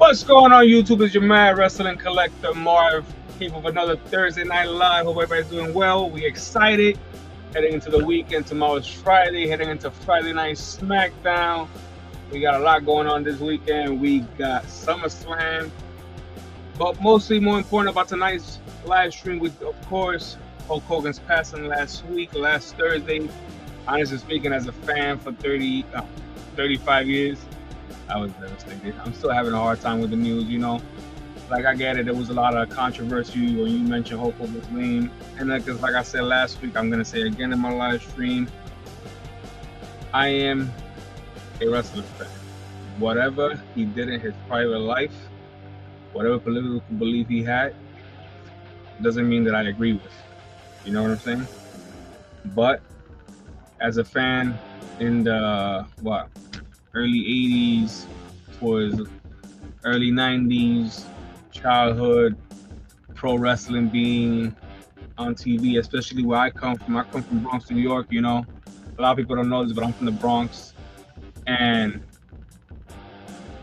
What's going on, YouTube? It's your mad wrestling collector Marv, here with another Thursday Night Live. Hope everybody's doing well. We excited heading into the weekend. Tomorrow's Friday, heading into Friday Night SmackDown. We got a lot going on this weekend. We got SummerSlam, but mostly more important about tonight's live stream with, of course, Hulk Hogan's passing last Thursday. Honestly speaking, as a fan for 35 years, I was devastated. I'm still having a hard time with the news, Like, I get it, there was a lot of controversy when you mentioned Hulk Hogan's name. And like I said last week, I'm going to say again in my live stream, I am a wrestling fan. Whatever he did in his private life, whatever political belief he had, doesn't mean that I agree with. You know what I'm saying? But as a fan in the, early 80s towards early 90s, childhood, pro wrestling being on TV, especially where I come from. I come from Bronx, New York, A lot of people don't know this, but I'm from the Bronx. And,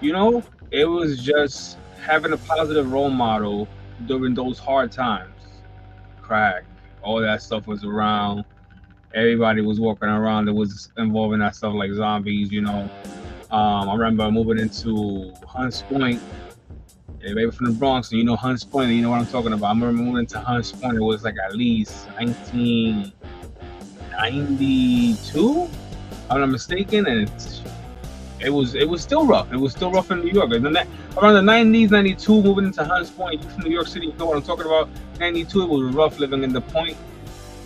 it was just having a positive role model during those hard times. Crack, all that stuff was around. Everybody was walking around that was involved in that stuff like zombies, I remember moving into Hunts Point. Everybody from the Bronx, and Hunts Point, you know what I'm talking about. I remember moving into Hunts Point. It was like at least 1992, if I'm not mistaken, and it was still rough. It was still rough in New York. And then around the 90s, 92, moving into Hunts Point, you from New York City, you know what I'm talking about. 92, it was rough living in the Point.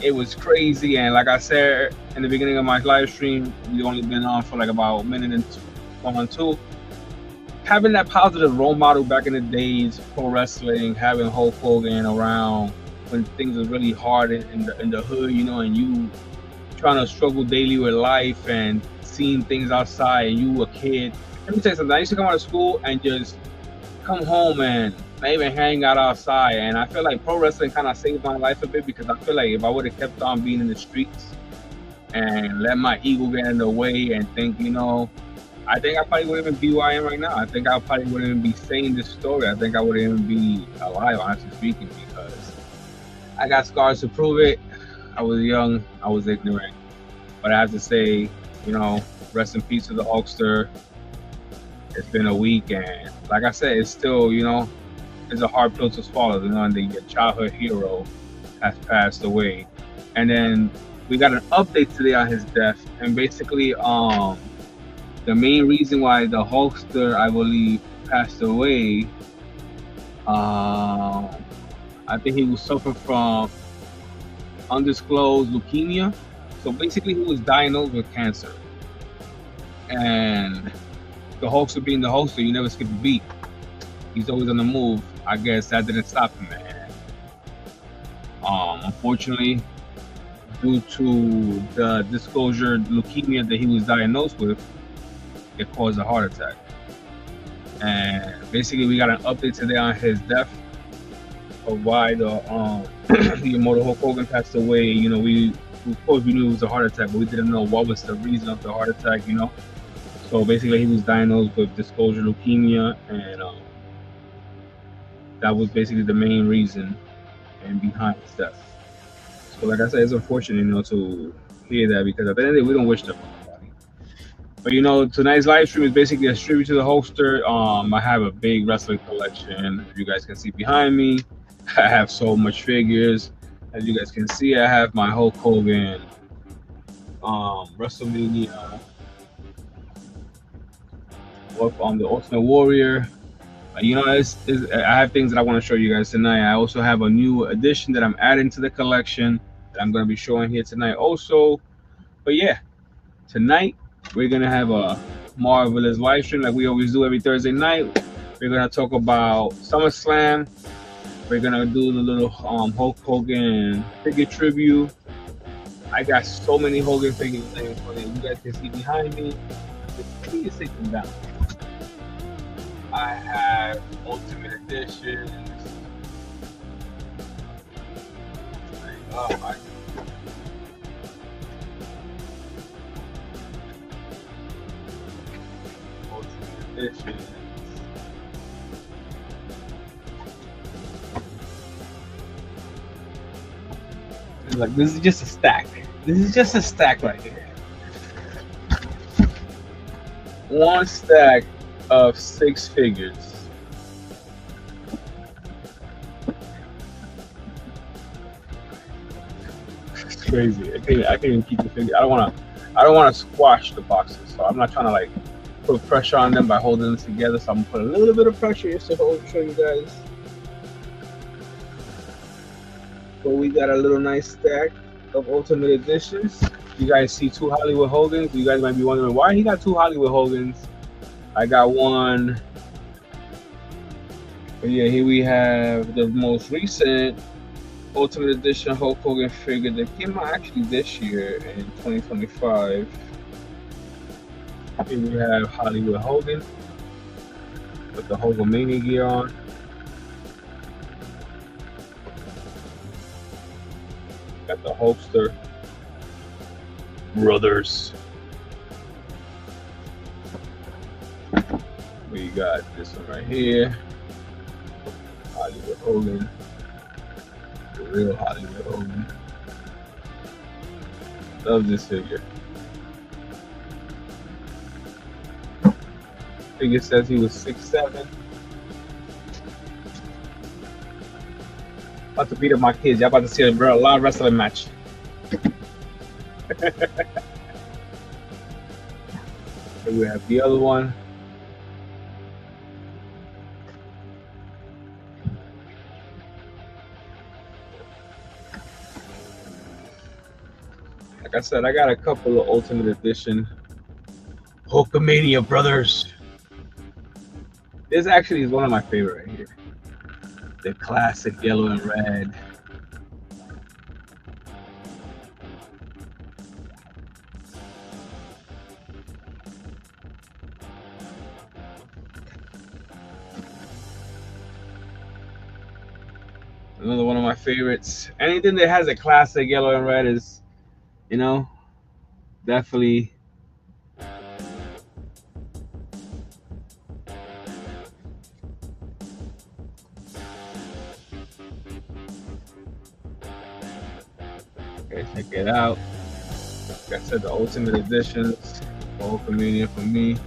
It was crazy, and like I said in the beginning of my live stream, we only been on for like about a minute and two. Having that positive role model back in the days, pro wrestling, having Hulk Hogan around when things are really hard in the hood, and you trying to struggle daily with life and seeing things outside, and you a kid. Let me tell you something. I used to come out of school and just come home and not even hang out outside, and I feel like pro wrestling kind of saved my life a bit, because I feel like if I would have kept on being in the streets and let my ego get in the way and think, I think I probably wouldn't even be where I am right now. I think I probably wouldn't even be saying this story. I think I wouldn't even be alive, honestly speaking, because I got scars to prove it. I was young, I was ignorant, but I have to say, rest in peace to the Hulkster. It's been a week, and like I said, it's still, it's a hard pill to swallow, and your childhood hero has passed away. And then we got an update today on his death, and basically, the main reason why the Hulkster, I believe, passed away, I think he was suffering from undisclosed leukemia. So basically, he was diagnosed with cancer. And the Hulkster being the Hulkster, you never skip a beat. He's always on the move. I guess that didn't stop him, man. Unfortunately, due to the disclosure leukemia that he was diagnosed with, it caused a heart attack. And basically, we got an update today on his death, of why the immortal Hulk Hogan passed away. We of course we knew it was a heart attack, but we didn't know what was the reason of the heart attack. So basically, he was diagnosed with disclosure leukemia, and that was basically the main reason and behind his death. So like I said, it's unfortunate, to hear that, because at the end of the day, we don't wish that. But tonight's live stream is basically a tribute to the Hulkster. I have a big wrestling collection. As you guys can see behind me, I have so much figures. As you guys can see, I have my Hulk Hogan WrestleMania on the Ultimate Warrior. I have things that I want to show you guys tonight. I also have a new addition that I'm adding to the collection that I'm going to be showing here tonight also. But yeah, tonight we're going to have a marvelous live stream like we always do every Thursday night. We're going to talk about SummerSlam. We're going to do the little Hulk Hogan figure tribute. I got so many Hogan figures that you guys can see behind me. Please take them down. I have Ultimate Editions. Oh my. Ultimate Editions. Like, this is just a stack. This is just a stack right here. One stack of 6 figures. It's crazy. I can't even keep the figure. I don't wanna squash the boxes, so I'm not trying to like put pressure on them by holding them together. So I'm gonna put a little bit of pressure just to show you guys. But we got a little nice stack of Ultimate Editions. You guys see 2 Hollywood Hogans. You guys might be wondering why he got 2 Hollywood Hogans. I got one. But yeah, here we have the most recent Ultimate Edition Hulk Hogan figure that came out actually this year in 2025. Here we have Hollywood Hogan with the Hulkamania gear on. Got the Hulkster brothers. We got this one right here, Hollywood Hogan, the real Hollywood Hogan. Love this figure. Figure says he was 6'7". About to beat up my kids. Y'all about to see a live wrestling match. Here we have the other one. Like I said, I got a couple of Ultimate Edition Hulkamania brothers. This actually is one of my favorite right here. The classic yellow and red. Another one of my favorites. Anything that has a classic yellow and red is, you know, definitely okay, check it out. Like I said, the Ultimate Editions, Hulkamania for me.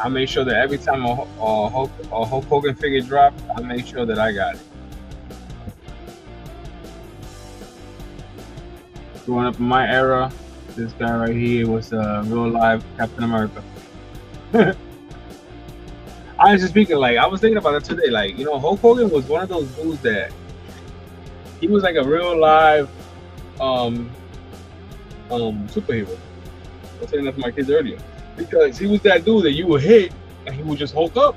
I make sure that every time a Hulk Hogan figure drops, I make sure that I got it. Growing up in my era, this guy right here was a real live Captain America. Honestly speaking, like I was thinking about it today, like, you know, Hulk Hogan was one of those dudes that he was like a real live superhero. I was saying that to my kids earlier. Because he was that dude that you would hit and he would just Hulk up.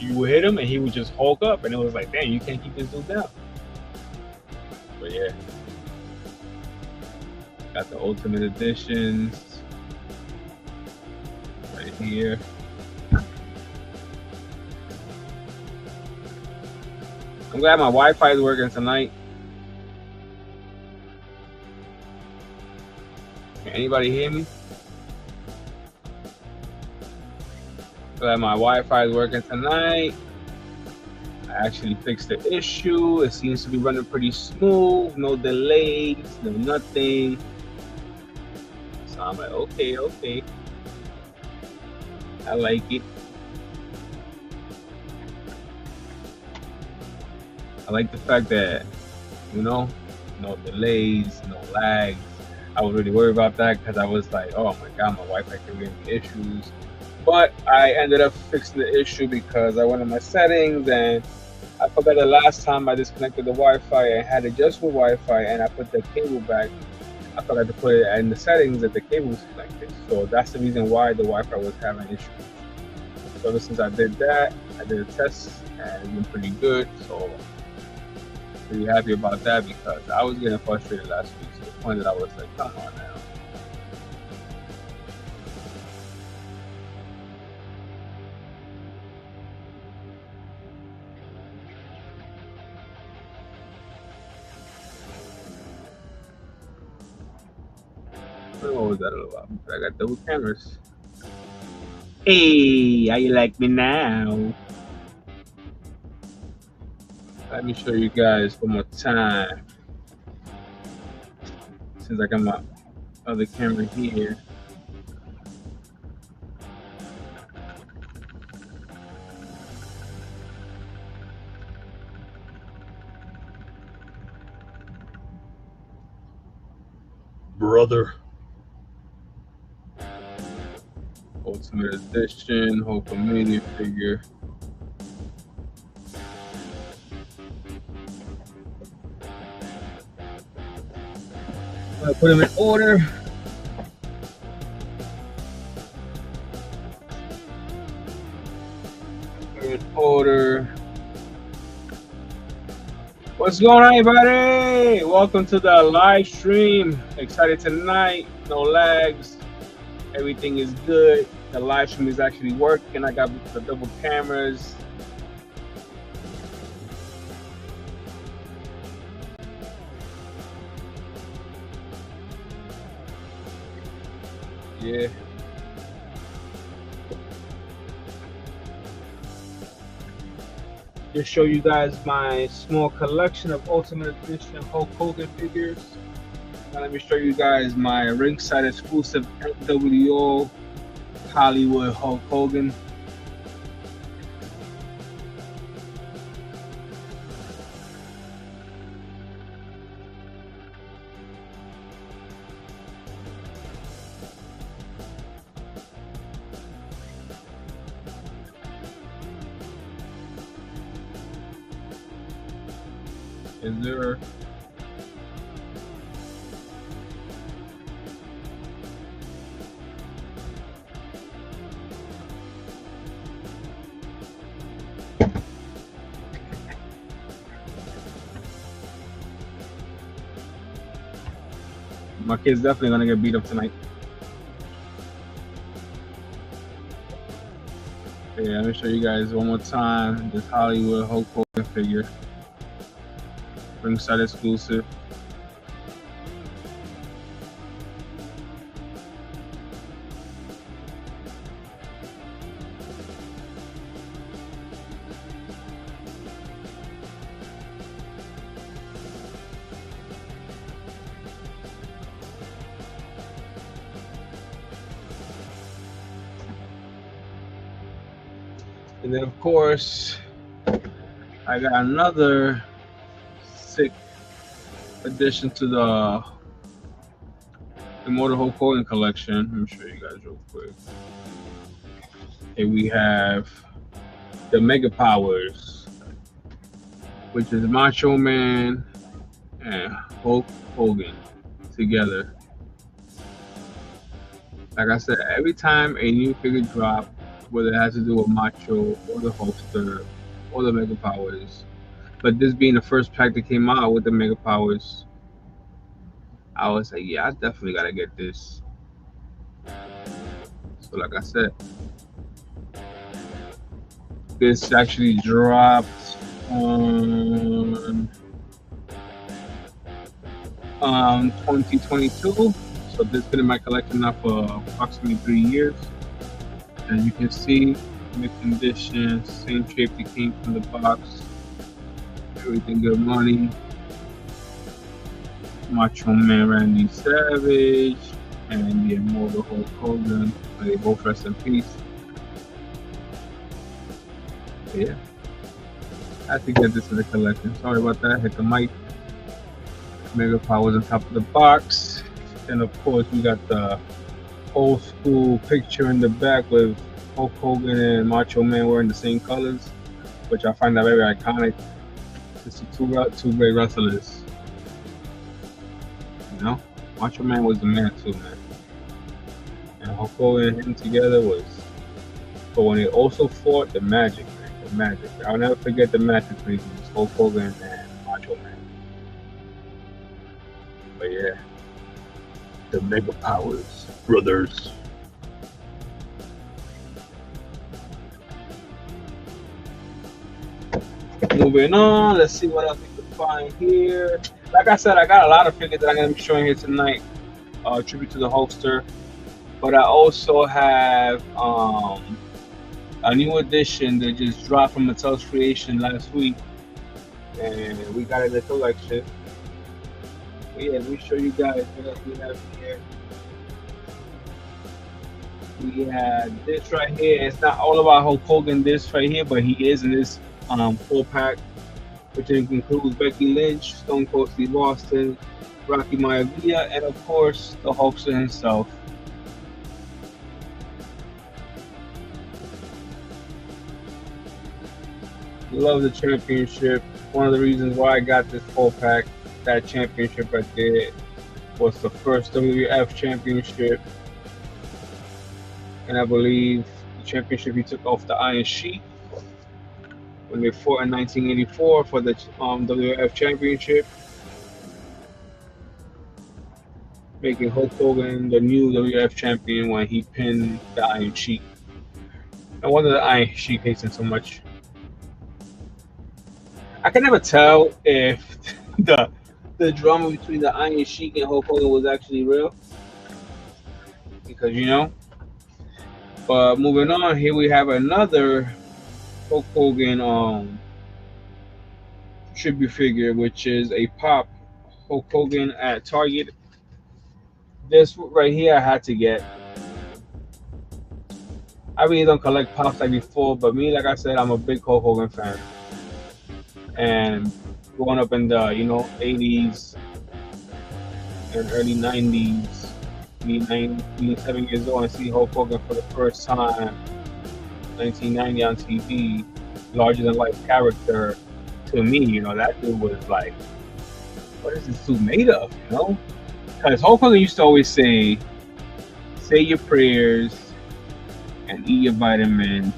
You would hit him and he would just Hulk up, and it was like, damn, you can't keep this dude down. But yeah. Got the Ultimate Editions right here. I'm glad my Wi-Fi is working tonight. Can anybody hear me? Glad my Wi-Fi is working tonight. I actually fixed the issue. It seems to be running pretty smooth. No delays, no nothing. So I'm like, okay. I like it. I like the fact that, you know, no delays, no lags. I was really worried about that because I was like, oh my God, my Wi-Fi could give me issues. But I ended up fixing the issue because I went in my settings and I forgot the last time I disconnected the Wi-Fi and had it just with Wi-Fi, and I put the cable back. I forgot to put it in the settings that the cable was connected. So that's the reason why the Wi-Fi was having issues. So ever since I did that, I did a test and it's been pretty good. So pretty happy about that because I was getting frustrated last week to the point that I was like, come on now. What was that all about? I got double cameras. Hey, how you like me now? Let me show you guys one more time. since I got my other camera here. Brother. Ultimate Edition, Hulkamania figure. I put them in order. What's going on, everybody? Welcome to the live stream. Excited tonight. No lags. Everything is good. The live stream is actually working. I got the double cameras. Yeah. Just show you guys my small collection of Ultimate Edition Hulk Hogan figures. Now let me show you guys my ringside exclusive NWO Hollywood Hulk Hogan. Is there my kid's definitely gonna get beat up tonight. Yeah, let me show you guys one more time this Hollywood Hulk Hogan figure. Ringside exclusive. And then of course I got another sick addition to the Immortal Hulk Hogan collection. Let me show you guys real quick. Here we have the Mega Powers, which is Macho Man and Hulk Hogan together. Like I said, every time a new figure drops, whether it has to do with Macho or the Hulkster or the Mega Powers, but this being the first pack that came out with the Mega Powers, I was like, yeah, I definitely gotta get this. So like I said, this actually dropped on 2022. So this has been in my collection now for approximately 3 years. As you can see, mid condition, same shape that came from the box. Everything good money. Macho Man Randy Savage and the Immortal Hulk Hogan. They both rest in peace. But yeah, I have to get this in the collection. Sorry about that. Hit the mic. Mega Powers on top of the box. And of course, we got the old school picture in the back with Hulk Hogan and Macho Man wearing the same colors, which I find that very iconic. It's two great wrestlers. You know, Macho Man was the man too, man. And Hulk Hogan and him together was. But when they also fought, the magic, man, the magic. I'll never forget the match between Hulk Hogan and Macho Man. But yeah, the Mega Powers brothers. Moving on, let's see what else we can find here. Like I said, I got a lot of figures that I'm going to be showing here tonight. Tribute to the Hulkster. But I also have a new edition that just dropped from Mattel's Creation last week. And we got it in the collection. Yeah, let me show you guys what else we have here. We had this right here. It's not all about Hulk Hogan, this right here, but he is in this 4-pack, which includes Becky Lynch, Stone Cold Steve Austin, Rocky Maivia, and of course the Hulkster himself. Love the championship. One of the reasons why I got this 4-pack, that championship right there, was the first WWF championship. And I believe the championship he took off the Iron Sheik when they fought in 1984 for the WWF championship, making Hulk Hogan the new WWF champion when he pinned the Iron Sheik. No wonder the Iron Sheik hates him so much. I can never tell if the drama between the Iron Sheik and Hulk Hogan was actually real, because But moving on, here we have another Hulk Hogan tribute figure, which is a pop Hulk Hogan at Target. This right here I had to get. I really don't collect pops like before, but me, like I said, I'm a big Hulk Hogan fan. And growing up in the 80s and early 90s, being 7 years old and seeing Hulk Hogan for the first time, 1990 on TV, larger than life character, to me, that dude was like, what is this suit made of? Because Hulk Hogan used to always say your prayers and eat your vitamins,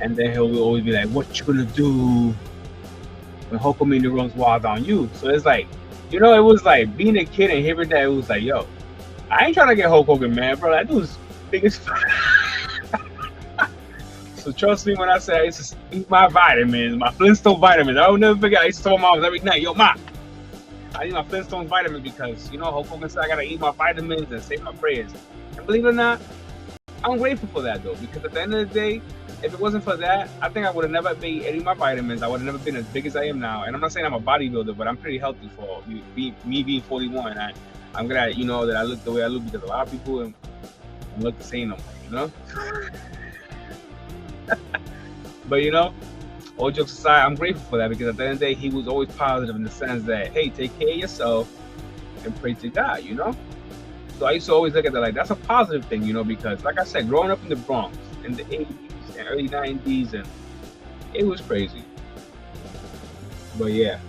and then he'll always be like, what you gonna do when Hulkamania runs wild on you? So it's like, it was like being a kid and hearing that, it was like, yo, I ain't trying to get Hulk Hogan, man, bro. That dude's biggest. So trust me when I say I used to eat my vitamins, my Flintstone vitamins. I will never forget. I used to tell my mom every night, yo, ma, I need my Flintstone vitamins because, Hulk Hogan said I gotta eat my vitamins and say my prayers. And believe it or not, I'm grateful for that though, because at the end of the day, if it wasn't for that, I think I would have never been eating my vitamins. I would have never been as big as I am now. And I'm not saying I'm a bodybuilder, but I'm pretty healthy for me being 41. I'm glad, that I look the way I look, because a lot of people don't look the same no more, But, all jokes aside, I'm grateful for that, because at the end of the day, he was always positive in the sense that, hey, take care of yourself and pray to God, So I used to always look at that like, that's a positive thing, because like I said, growing up in the Bronx in the 80s and early 90s, and it was crazy. But yeah,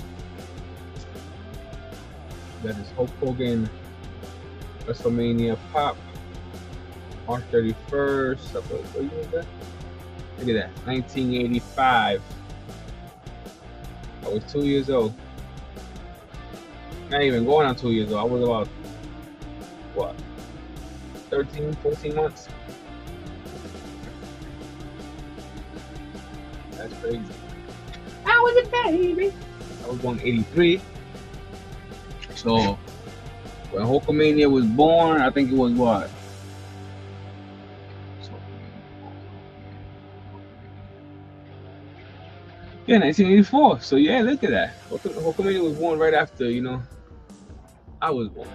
that is Hulk Hogan WrestleMania Pop, March 31st. What year is that? Look at that, 1985. I was 2 years old. Not even going on 2 years old. I was about, what, 13, 14 months? That's crazy. I was a baby. I was born 83. So when Hulkamania was born, I think it was what? Yeah, 1984. So yeah, look at that. Hulkamania was born right after, I was born.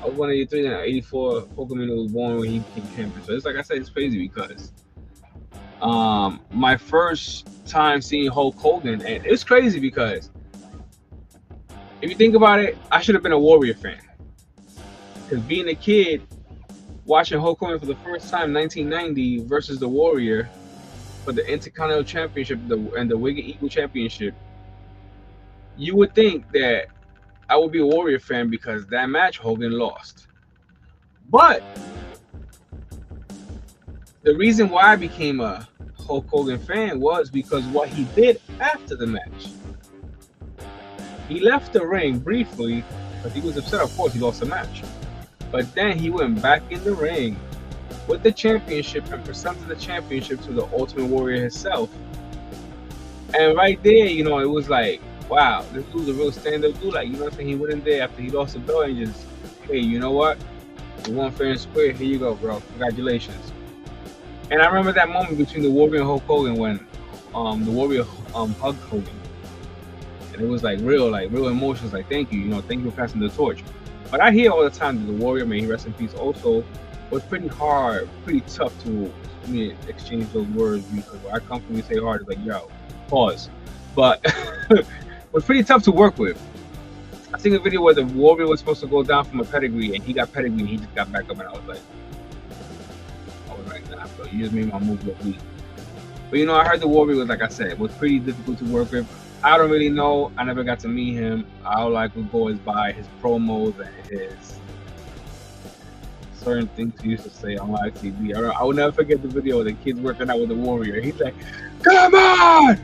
I was born in 83 and 84. Hulkamania was born when he became champion. So it's like I said, it's crazy because my first time seeing Hulk Hogan, and it's crazy because if you think about it, I should have been a Warrior fan. Because being a kid, watching Hulk Hogan for the first time, 1990 versus the Warrior for the Intercontinental Championship and the Wicked Eagle Championship, you would think that I would be a Warrior fan because that match Hogan lost. But the reason why I became a Hulk Hogan fan was because what he did after the match. He left the ring briefly because he was upset, of course, he lost the match. But then he went back in the ring with the championship and presented the championship to the Ultimate Warrior himself. And right there, it was like, wow, this dude's a real stand-up dude. Like, he went in there after he lost the belt and just, hey, you know what? You won fair and square. Here you go, bro. Congratulations. And I remember that moment between the Warrior and Hulk Hogan when the Warrior hugged Hogan. and it was like real emotions. Like, thank you, thank you for passing the torch. But I hear all the time that the Warrior, may he rest in peace, also was pretty hard, pretty tough to exchange those words, because where I come from, we say hard, it's like, yo, pause. But was pretty tough to work with. I seen a video where the Warrior was supposed to go down from a pedigree, and he got pedigree, and he just got back up, and I was like, nah, bro, you just made my move look weak. But I heard the Warrior was, like I said, was pretty difficult to work with. I don't really know. I never got to meet him. All I could go is by his promos and his certain things he used to say on live TV. I will never forget the video of the kids working out with the Warrior. He's like, "Come on!"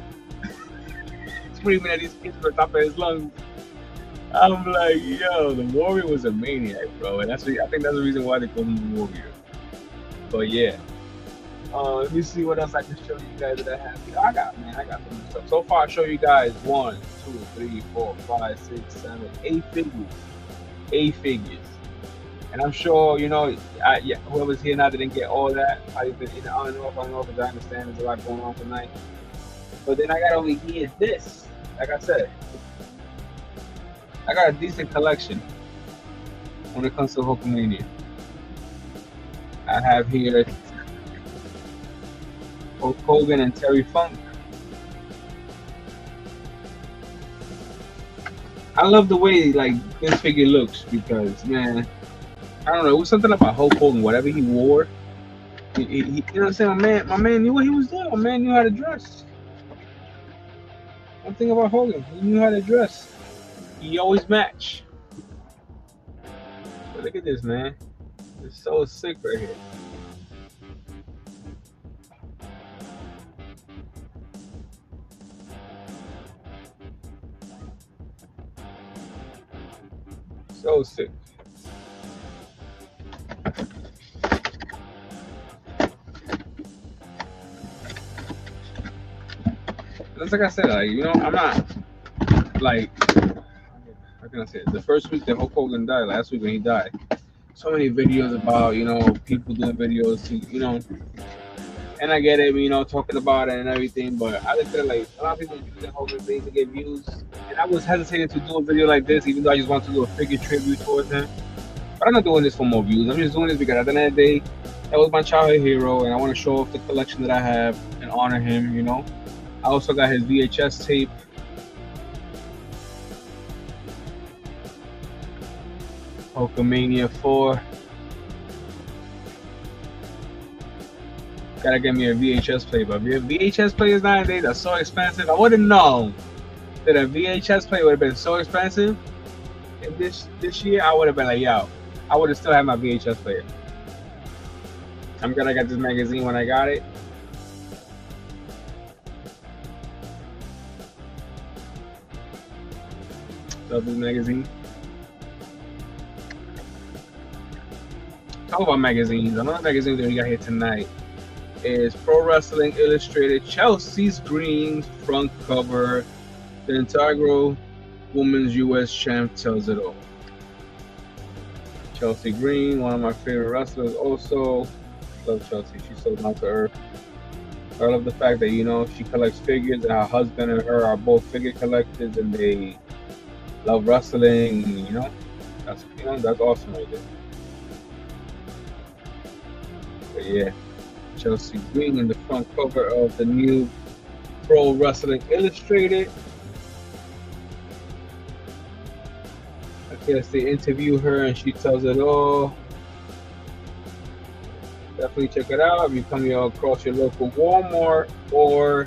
screaming at these kids from the top of his lungs. I'm like, yo, the Warrior was a maniac, bro, and I think that's the reason why they call him the Warrior. But yeah. Let me see what else I can show you guys that I have here. I got some stuff. So far, I show you guys 1, 2, 3, 4, 5, 6, 7, 8 figures. 8 figures. And I'm sure, whoever's here now didn't get all that. I've been in on and off, because I understand there's a lot going on tonight. But then I got over here this. Like I said, I got a decent collection when it comes to Hulkamania. I have here Hulk Hogan and Terry Funk. I love the way this figure looks, because, man, I don't know, it was something about Hulk Hogan. Whatever he wore, he you know what I'm saying? My man knew what he was doing. My man knew how to dress. One thing about Hogan, he knew how to dress. He always matched. But look at this, man. It's so sick right here. So sick. Just like I said, I'm not how can I say it? The first week that Hulk Hogan died, last week when he died, so many videos about people doing videos to and I get it, talking about it and everything, but I look at it like a lot of people using Hogan things to get views, and I was hesitating to do a video like this, even though I just want to do a figure tribute towards him. But I'm not doing this for more views. I'm just doing this because at the end of the day, that was my childhood hero, and I want to show off the collection that I have and honor him. I also got his VHS tape. Hulkamania 4. Gotta get me a VHS player, but VHS players nowadays are so expensive. I wouldn't know that a VHS player would have been so expensive. And this year, I would have been like, yo, I would have still had my VHS player. I'm glad I got this magazine when I got it. Love this magazine. Talk about magazines. Another magazine that we got here tonight is Pro Wrestling Illustrated Chelsea's Green front cover. The inaugural Women's U.S. Champ tells it all. Chelsea Green, one of my favorite wrestlers. Also, love Chelsea. She's so down to earth. I love the fact that she collects figures, and her husband and her are both figure collectors, and they love wrestling. That's awesome right there. But yeah, Chelsea Green in the front cover of the new Pro Wrestling Illustrated. I guess they interview her and she tells it all. Definitely check it out if you come across your local Walmart or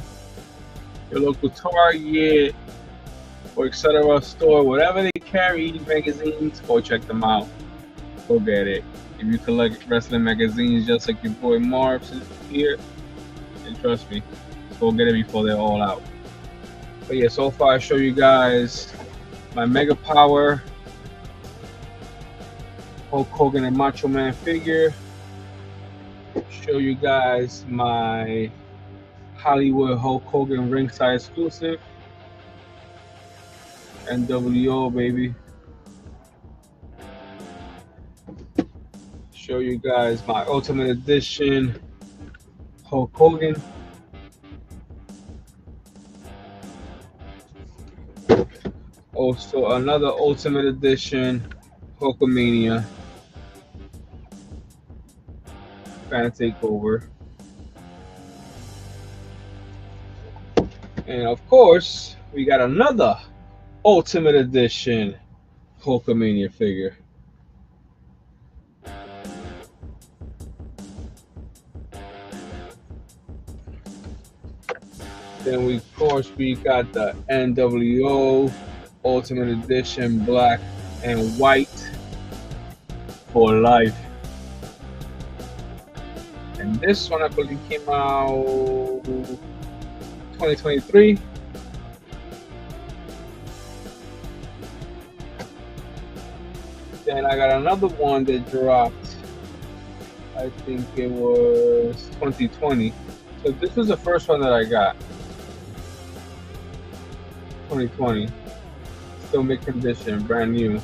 your local Target or etc. store, whatever they carry magazines, go check them out. Go get it. If you collect wrestling magazines just like your boy Marv's is here, and trust me, go get it before they're all out. But yeah, so far I show you guys my Mega Power Hulk Hogan and Macho Man figure. Show you guys my Hollywood Hulk Hogan ringside exclusive. NWO, baby. Show you guys my Ultimate Edition Hulk Hogan. Also, another Ultimate Edition Hulkamania Fan Takeover. And of course, we got another Ultimate Edition Hulkamania figure. Then we, of course, we got the NWO Ultimate Edition black and white for life. And this one I believe came out 2023. Then I got another one that dropped, I think it was 2020. So this was the first one that I got. 2020. Still mint condition, brand new.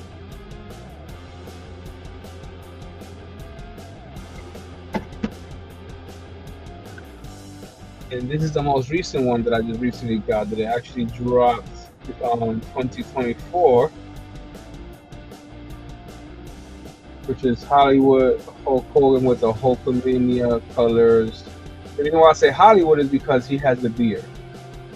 And this is the most recent one that I just recently got, that it actually dropped 2024, which is Hollywood Hulk Hogan with the Hulkamania colors. The reason why I say Hollywood is because he has the beard.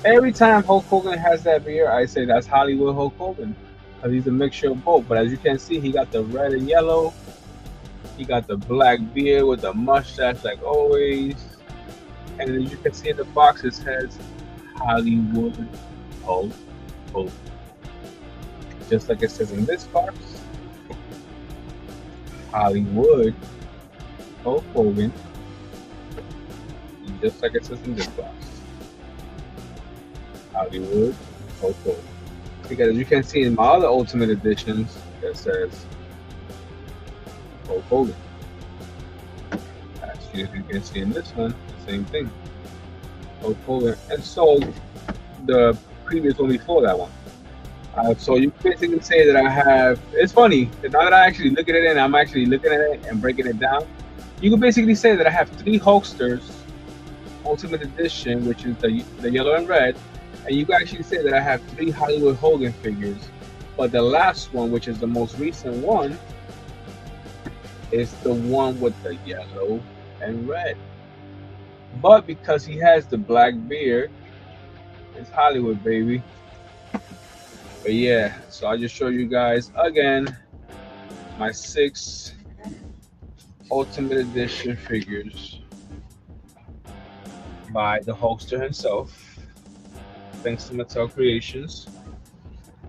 Every time Hulk Hogan has that beard, I say that's Hollywood Hulk Hogan, because he's a mixture of both. But as you can see, he got the red and yellow. He got the black beard with the mustache like always. And as you can see in the box, it says Hollywood Hulk Hogan. Just like it says in this box, Hollywood Hulk Hogan. And just like it says in this box, Hollywood Hulk Hogan. Because as you can see in my other Ultimate Editions, it says Hulk Hogan. As you can see in this one, the same thing. Hulk Hogan. And so the previous one before that one. So you basically say that I have, it's funny, now that I actually look at it and I'm actually looking at it and breaking it down, you can basically say that I have 3 Hulksters Ultimate Edition, which is the yellow and red, and you can actually say that I have 3 Hollywood Hogan figures, but the last one, which is the most recent one, is the one with the yellow and red. But because he has the black beard, it's Hollywood, baby. But yeah, so I just show you guys again my 6 Ultimate Edition figures by the Hulkster himself, thanks to Mattel Creations.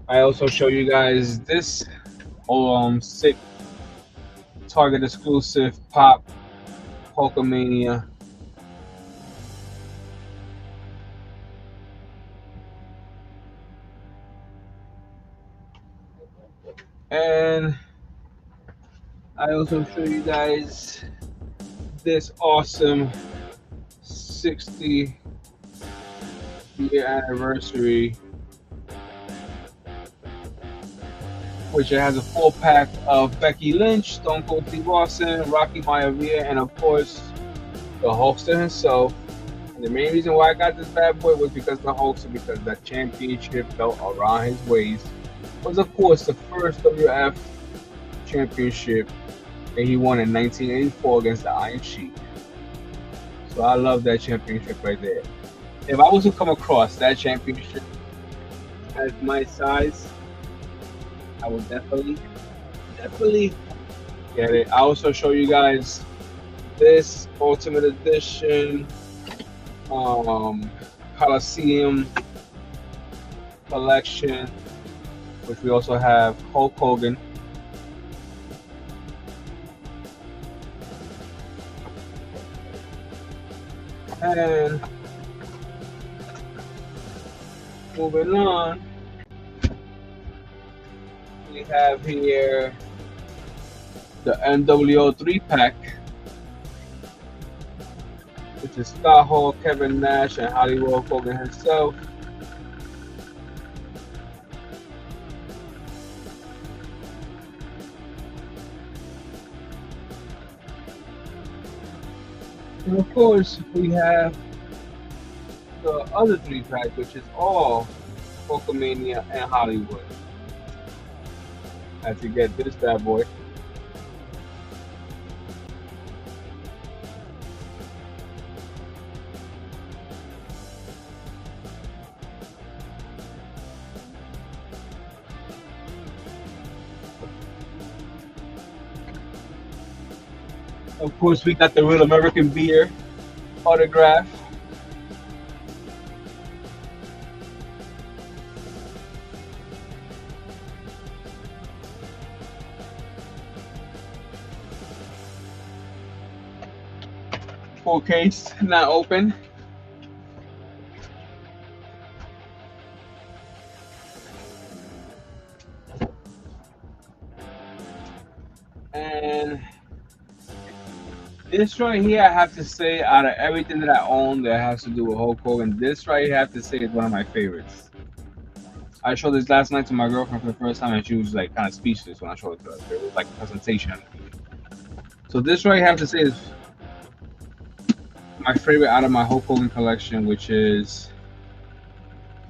I also show you guys this sick Target exclusive Pop Hulkamania. And I also show you guys this awesome 60-year anniversary, which it has a full pack of Becky Lynch, Stone Cold Steve Austin, Rocky Maivia, and of course the Hulkster himself. And the main reason why I got this bad boy was because the Hulkster, because that championship belt around his waist was of course the first WF championship that he won in 1984 against the Iron Sheik. So I love that championship right there. If I was to come across that championship at my size, I would definitely get it. I also show you guys this Ultimate Edition Coliseum collection, which we also have Hulk Hogan. And moving on, we have here the NWO 3-pack, which is Scott Hall, Kevin Nash, and Hollywood Hogan himself. And of course, we have the other 3-pack, which is all Hulkamania and Hollywood. Had to get this bad boy. Of course, we got the real American beer autograph. Full case, not open. And this right here, I have to say, out of everything that I own that has to do with Hulk Hogan, this right here, I have to say, is one of my favorites. I showed this last night to my girlfriend for the first time, and she was like kind of speechless when I showed it to her. It was like a presentation. So this right here, I have to say, is my favorite out of my Hulk Hogan collection, which is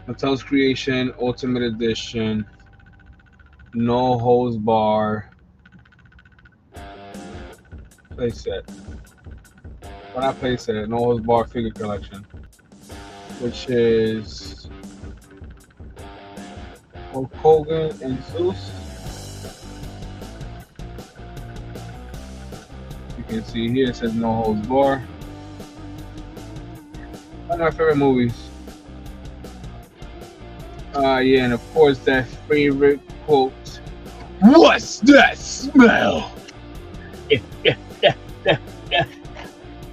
Mattel's Creation Ultimate Edition, No Holds Bar playset. Well, not playset, No Holds Bar figure collection, which is Hulk Hogan and Zeus. You can see here it says No Holds Bar. One of my favorite movies. Yeah, and of course that favorite quote. What's that smell?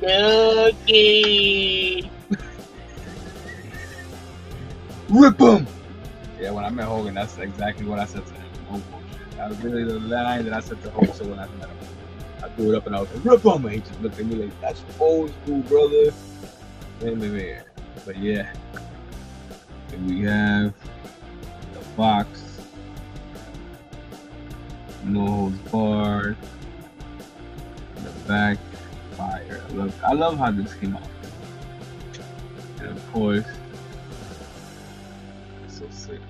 Okay. Rip him. Yeah, when I met Hogan, that's exactly what I said to him. No bullshit. That was really the line that I said to Hogan when I met him. I threw it up and I was like, rip him, and he just looked at me like, that's old school, brother. Man. But yeah, and we have the box, No Holds Barred, the back, fire. I love how this came out. And of course, it's so sick.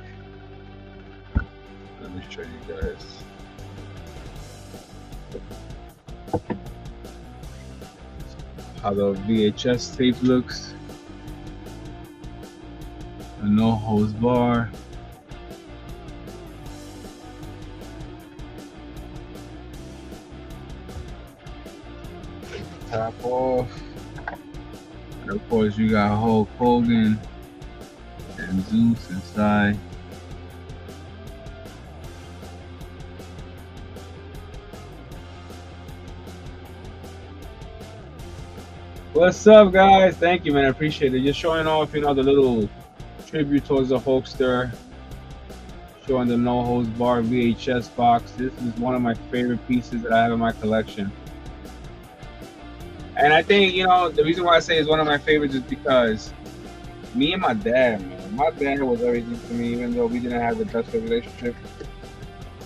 Let me show you guys. How the VHS tape looks. The No Holds Bar. Top off. And of course you got Hulk Hogan and Zeus inside. What's up, guys? Thank you, man. I appreciate it. Just showing off, the little tribute towards the Hulkster. Showing the No Holds Bar VHS box. This is one of my favorite pieces that I have in my collection. And I think, the reason why I say it's one of my favorites is because me and my dad, man. My dad was everything to me, even though we didn't have the best relationship.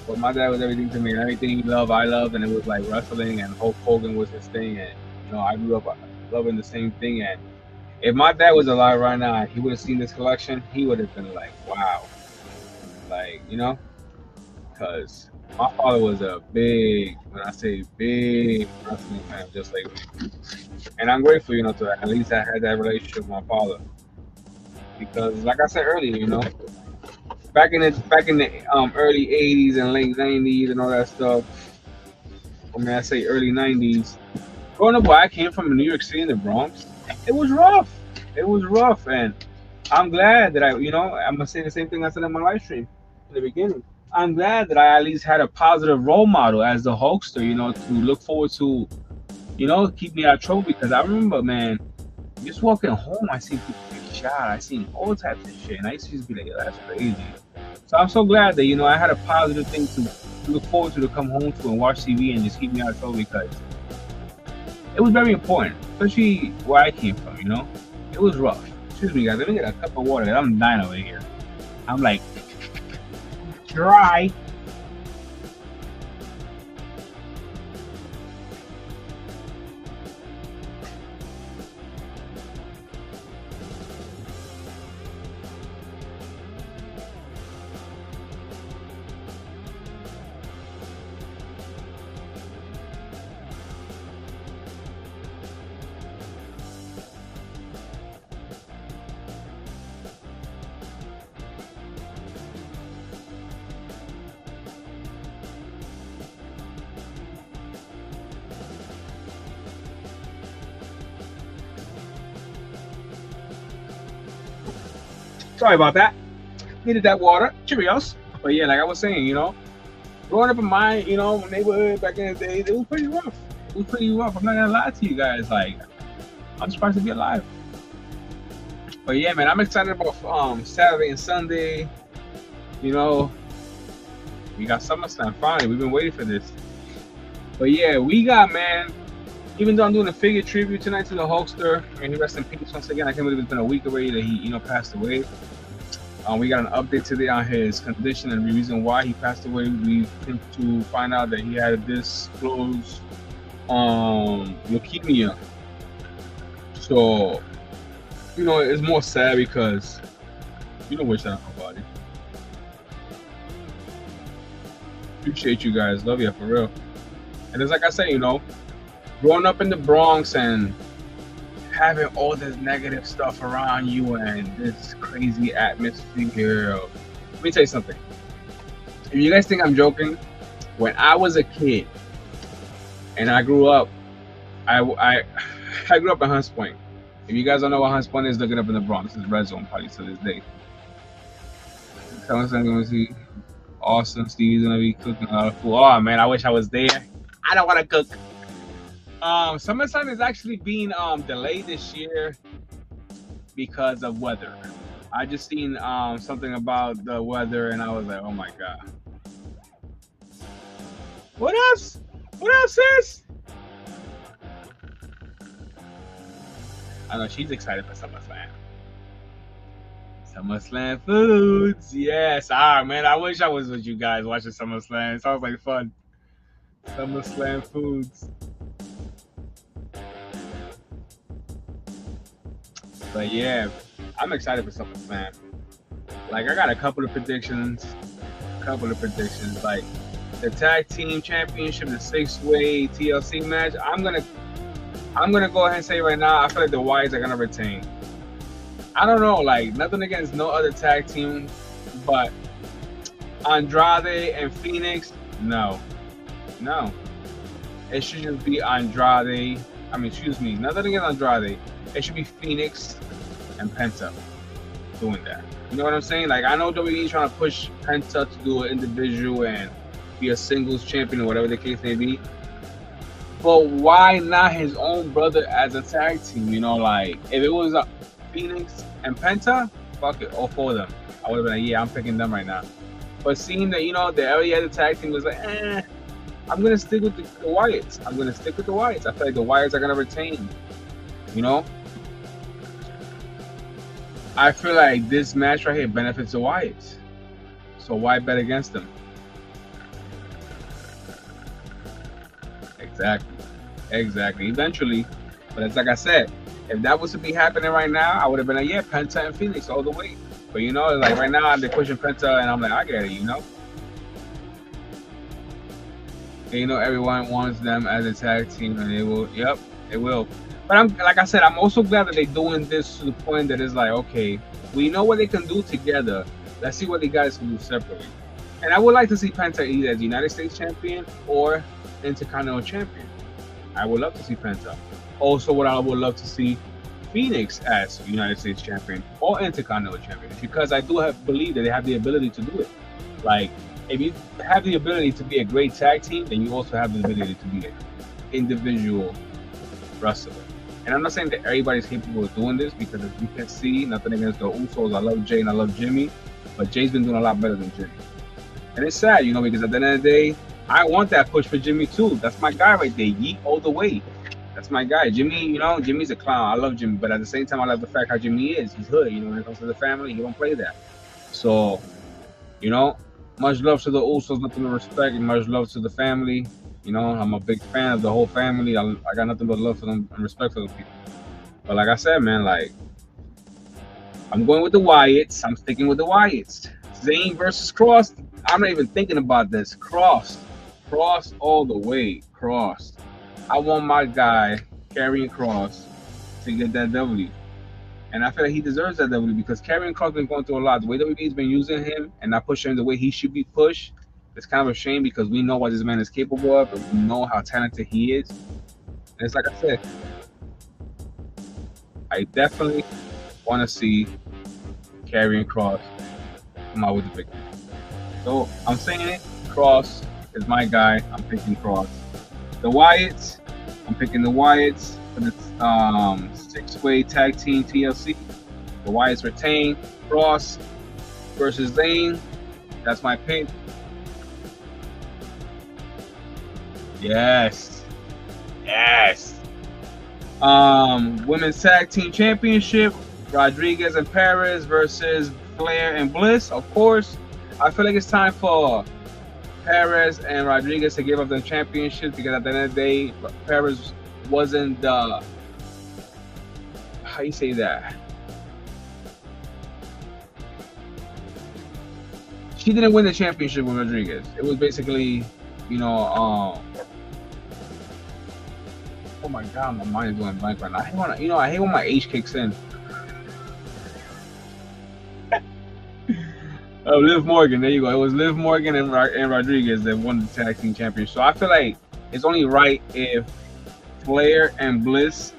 But my dad was everything to me. And everything he loved, I loved. And it was like wrestling, and Hulk Hogan was his thing. And, I grew up loving the same thing. And if my dad was alive right now and he would have seen this collection, he would have been like, wow. Like, because my father was a big, when I say big, wrestling fan, just like me. And I'm grateful, to at least I had that relationship with my father. Because, like I said earlier, back in the early '80s and late '90s and all that stuff. I say early '90s. Growing up where I came from in New York City in the Bronx, it was rough. It was rough, and I'm glad that I'm gonna say the same thing I said in my live stream in the beginning. I'm glad that I at least had a positive role model as the Hulkster, to look forward to, keep me out of trouble. Because I remember, man, just walking home, I seen people get shot. I seen all types of shit, and I used to just be like, yo, that's crazy. So I'm so glad that, I had a positive thing to look forward to come home to and watch TV and just keep me out of trouble, because it was very important, especially where I came from, It was rough. Excuse me, guys. Let me get a cup of water. I'm dying over here. I'm like, dry. Sorry about that. Needed that water. Cheerios. But yeah, like I was saying, growing up in my, neighborhood back in the day, it was pretty rough. It was pretty rough. I'm not gonna lie to you guys. Like, I'm surprised to be alive. But yeah, man, I'm excited about Saturday and Sunday. We got SummerSlam finally. We've been waiting for this. But yeah, we got, man. Even though I'm doing a figure tribute tonight to the Hulkster, and he rest in peace once again. I can't believe it's been a week already that he, passed away. We got an update today on his condition and the reason why he passed away. We came to find out that he had a disclosed leukemia. So, it's more sad because wish that on nobody. Appreciate you guys. Love you for real. And it's like I said, growing up in the Bronx and having all this negative stuff around you and this crazy atmosphere. Let me tell you something. If you guys think I'm joking, when I was a kid and I grew up, I grew up in Hunts Point. If you guys don't know what Hunts Point is, look it up in the Bronx. It's Red Zone party to this day. Someone's gonna see Austin Steve's gonna be cooking a lot of food. Oh man, I wish I was there. I don't want to cook. SummerSlam is actually being delayed this year because of weather. I just seen something about the weather and I was like, oh my god. What else? What else, sis? I know she's excited for SummerSlam. SummerSlam foods, yes. Man, I wish I was with you guys watching SummerSlam. It sounds like fun. SummerSlam foods. But yeah, I'm excited for SummerSlam. Like, I got a couple of predictions. Like the tag team championship, the 6-way TLC match. I'm gonna go ahead and say right now, I feel like the Wyatts are gonna retain. I don't know, like nothing against no other tag team, but Andrade and Phoenix, no. It should just be Andrade. Nothing against Andrade. It should be Phoenix and Penta doing that. You know what I'm saying? Like, I know WWE trying to push Penta to do an individual and be a singles champion or whatever the case may be. But why not his own brother as a tag team? Like, if it was Phoenix and Penta, fuck it, all four of them. I would have been like, yeah, I'm picking them right now. But seeing that, the every other tag team was like, I'm going to stick with the Wyatts. I feel like the Wyatts are going to retain. I feel like this match right here benefits the Wyatts. So why bet against them? Exactly. Eventually. But it's like I said, if that was to be happening right now, I would have been like, yeah, Penta and Phoenix all the way. But like right now they're pushing Penta and I'm like, I get it, And, everyone wants them as a tag team and it will. But I'm also glad that they're doing this to the point that it's like, okay, we know what they can do together. Let's see what the guys can do separately. And I would like to see Penta either as United States champion or Intercontinental champion. I would love to see Penta. Also, what I would love to see Phoenix as United States champion or Intercontinental champion, because I do believe that they have the ability to do it. Like, if you have the ability to be a great tag team, then you also have the ability to be an individual wrestler. And I'm not saying that everybody's capable of doing this, because as you can see, nothing against the Usos. I love Jay and I love Jimmy, but Jay's been doing a lot better than Jimmy. And it's sad, because at the end of the day, I want that push for Jimmy too. That's my guy right there. Yeet all the way. That's my guy. Jimmy, Jimmy's a clown. I love Jimmy, but at the same time, I love the fact how Jimmy is. He's hood, when it comes to the family, he don't play that. So, much love to the Usos, nothing but respect, and much love to the family. I'm a big fan of the whole family. I got nothing but love for them and respect for the people. But like I said, man, like, I'm going with the Wyatts. I'm sticking with the Wyatts. Zayn versus Cross. I'm not even thinking about this. Cross all the way. Cross. I want my guy, Karrion Kross, to get that W. And I feel like he deserves that W because Karrion Kross been going through a lot. The way WWE's been using him and not pushing him the way he should be pushed, it's kind of a shame because we know what this man is capable of and we know how talented he is. And it's like I said, I definitely want to see Karrion Kross come out with the victory. So I'm saying it. Kross is my guy. I'm picking Kross. The Wyatts, I'm picking the Wyatts for the 6-way tag team TLC. The Wyatts retain. Kross versus Zayn. That's my pick. Yes. Yes. Women's Tag Team Championship. Rodriguez and Perez versus Flair and Bliss. Of course, I feel like it's time for Perez and Rodriguez to give up the championship, because at the end of the day, Perez wasn't the, how you say that? She didn't win the championship with Rodriguez. It was basically, you know, oh my God, my mind is going blank right now. I hate when my age kicks in. Oh, Liv Morgan, there you go. It was Liv Morgan and Rodriguez that won the tag team championship. So I feel like it's only right if Flair and Bliss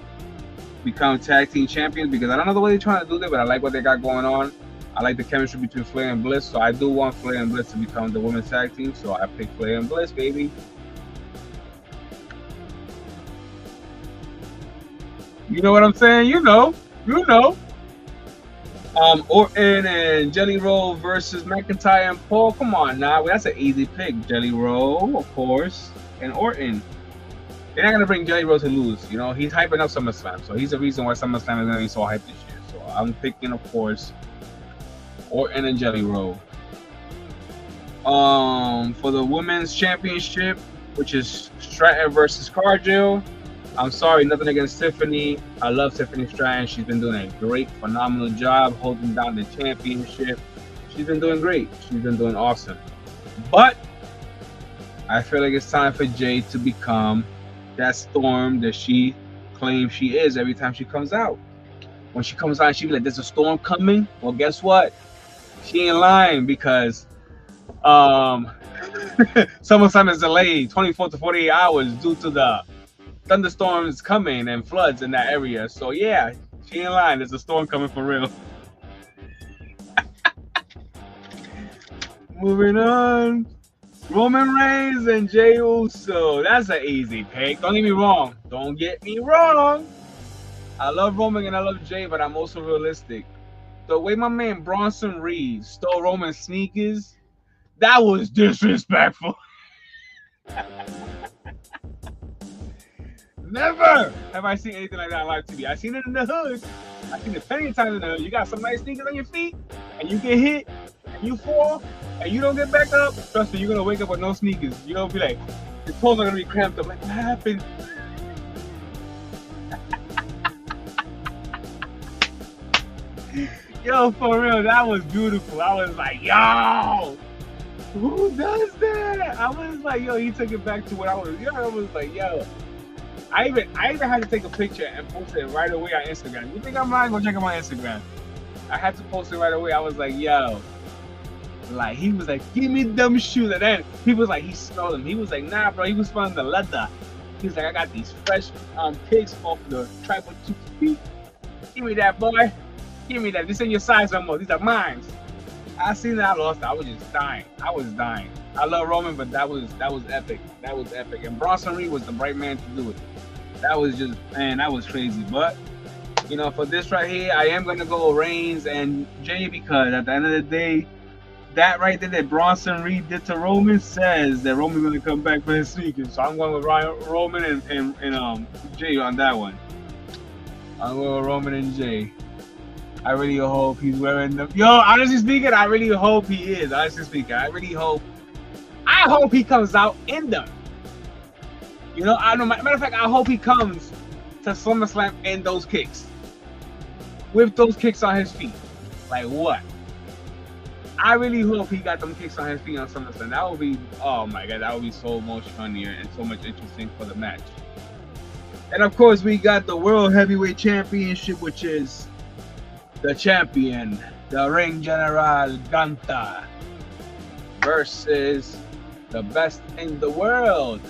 become tag team champions, because I don't know the way they're trying to do that, but I like what they got going on. I like the chemistry between Flair and Bliss, so I do want Flair and Bliss to become the women's tag team. So I pick Flair and Bliss, baby. You know what I'm saying? You know. Orton and Jelly Roll versus McIntyre and Paul. Come on now, that's an easy pick. Jelly Roll, of course, and Orton. They're not gonna bring Jelly Roll to lose. You know, he's hyping up SummerSlam, so he's the reason why SummerSlam is gonna be so hyped this year. So I'm picking, of course, Orton and Jelly Roll. For the women's championship, which is Stratton versus Cargill. I'm sorry, nothing against Tiffany. I love Tiffany Stratton. She's been doing a great, phenomenal job holding down the championship. She's been doing great. She's been doing awesome. But I feel like it's time for Jay to become that storm that she claims she is every time she comes out. When she comes out, she be like, "There's a storm coming." Well, guess what? She ain't lying, because SummerSlam is delayed 24 to 48 hours due to the thunderstorms coming and floods in that area. So yeah, she ain't lying. There's a storm coming for real. Moving on. Roman Reigns and Jey Uso. That's an easy pick. Don't get me wrong. I love Roman and I love Jey, but I'm also realistic. The way my man Bronson Reed stole Roman's sneakers, that was disrespectful. Never have I seen anything like that on live TV. I've seen it in the hood. I've seen it plenty of times in the hood. You got some nice sneakers on your feet, and you get hit, and you fall, and you don't get back up. Trust me, you're going to wake up with no sneakers. You're going to be like, your toes are going to be cramped up. Like, what happened? Yo, for real, that was beautiful. I was like, yo, who does that? I was like, yo, he took it back to what I was. Yo, I was like, yo. I even had to take a picture and post it right away on Instagram. You think I'm lying? Go check out my Instagram. I had to post it right away. I was like, yo. Like, he was like, give me them shoes. And then he was like, he smelled them. He was like, nah, bro. He was smelling the leather. He was like, I got these fresh kicks off the Tribal Chief feet. Give me that, boy. Give me that. This ain't your size no more. These are mine. I seen that. I lost it. I was just dying. I was dying. I love Roman, but that was epic. That was epic. And Bronson Reed was the right man to do it. That was just, man, that was crazy. But, you know, for this right here, I am going to go Reigns and Jey, because at the end of the day, that right there that Bronson Reed did to Roman says that Roman's going to come back for his sneakers. So I'm going with Roman and Jey on that one. I'm going with Roman and Jey. I really hope he's wearing them. Yo, honestly speaking, I really hope he is. Honestly speaking, I hope he comes out in them. You know, I know. Matter of fact, I hope he comes to SummerSlam in those kicks, with those kicks on his feet. Like what? I really hope he got them kicks on his feet on SummerSlam. That would be, oh my God, that would be so much funnier and so much interesting for the match. And of course, we got the World Heavyweight Championship, which is the champion, the Ring General Ganta, versus the best in the world,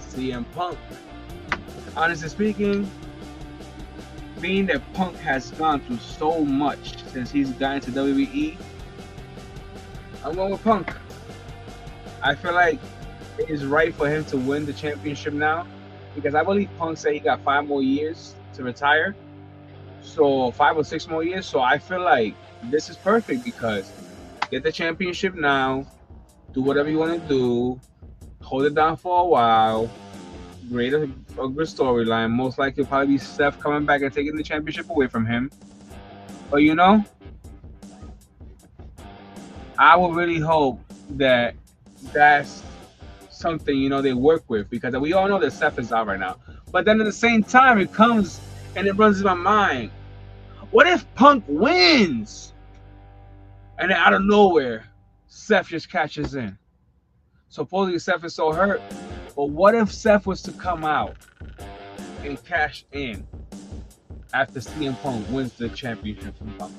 CM Punk. Honestly speaking, being that Punk has gone through so much since he's gotten to WWE, I'm going with Punk. I feel like it is right for him to win the championship now, because I believe Punk said he got 5 more years to retire. So 5 or 6 more years. So I feel like this is perfect, because get the championship now, do whatever you want to do, hold it down for a while, create a good storyline. Most likely, probably be Seth coming back and taking the championship away from him. But you know, I would really hope that that's something, you know, they work with, because we all know that Seth is out right now. But then at the same time, it comes and it runs in my mind, what if Punk wins and then out of nowhere Seth just catches in? Supposedly Seth is so hurt, but what if Seth was to come out and cash in after CM Punk wins the championship from Punk?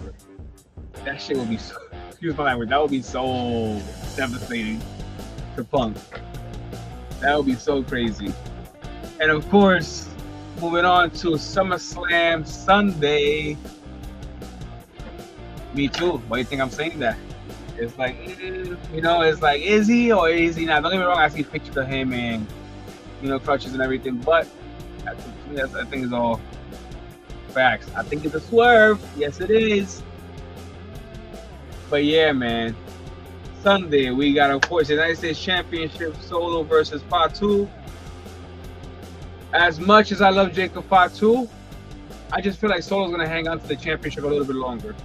That shit would be so, excuse my language, that would be so devastating to Punk. That would be so crazy. And of course, moving on to SummerSlam Sunday. Me too. Why do you think I'm saying that? It's like, you know, it's like, is he or is he not? Don't get me wrong, I see pictures of him and, you know, crutches and everything, but I think it's all facts. I think it's a swerve. Yes, it is. But yeah, man. Sunday, we got, of course, the United States Championship, Solo versus Fatu. As much as I love Jacob Fatu, I just feel like Solo's going to hang on to the championship a little bit longer.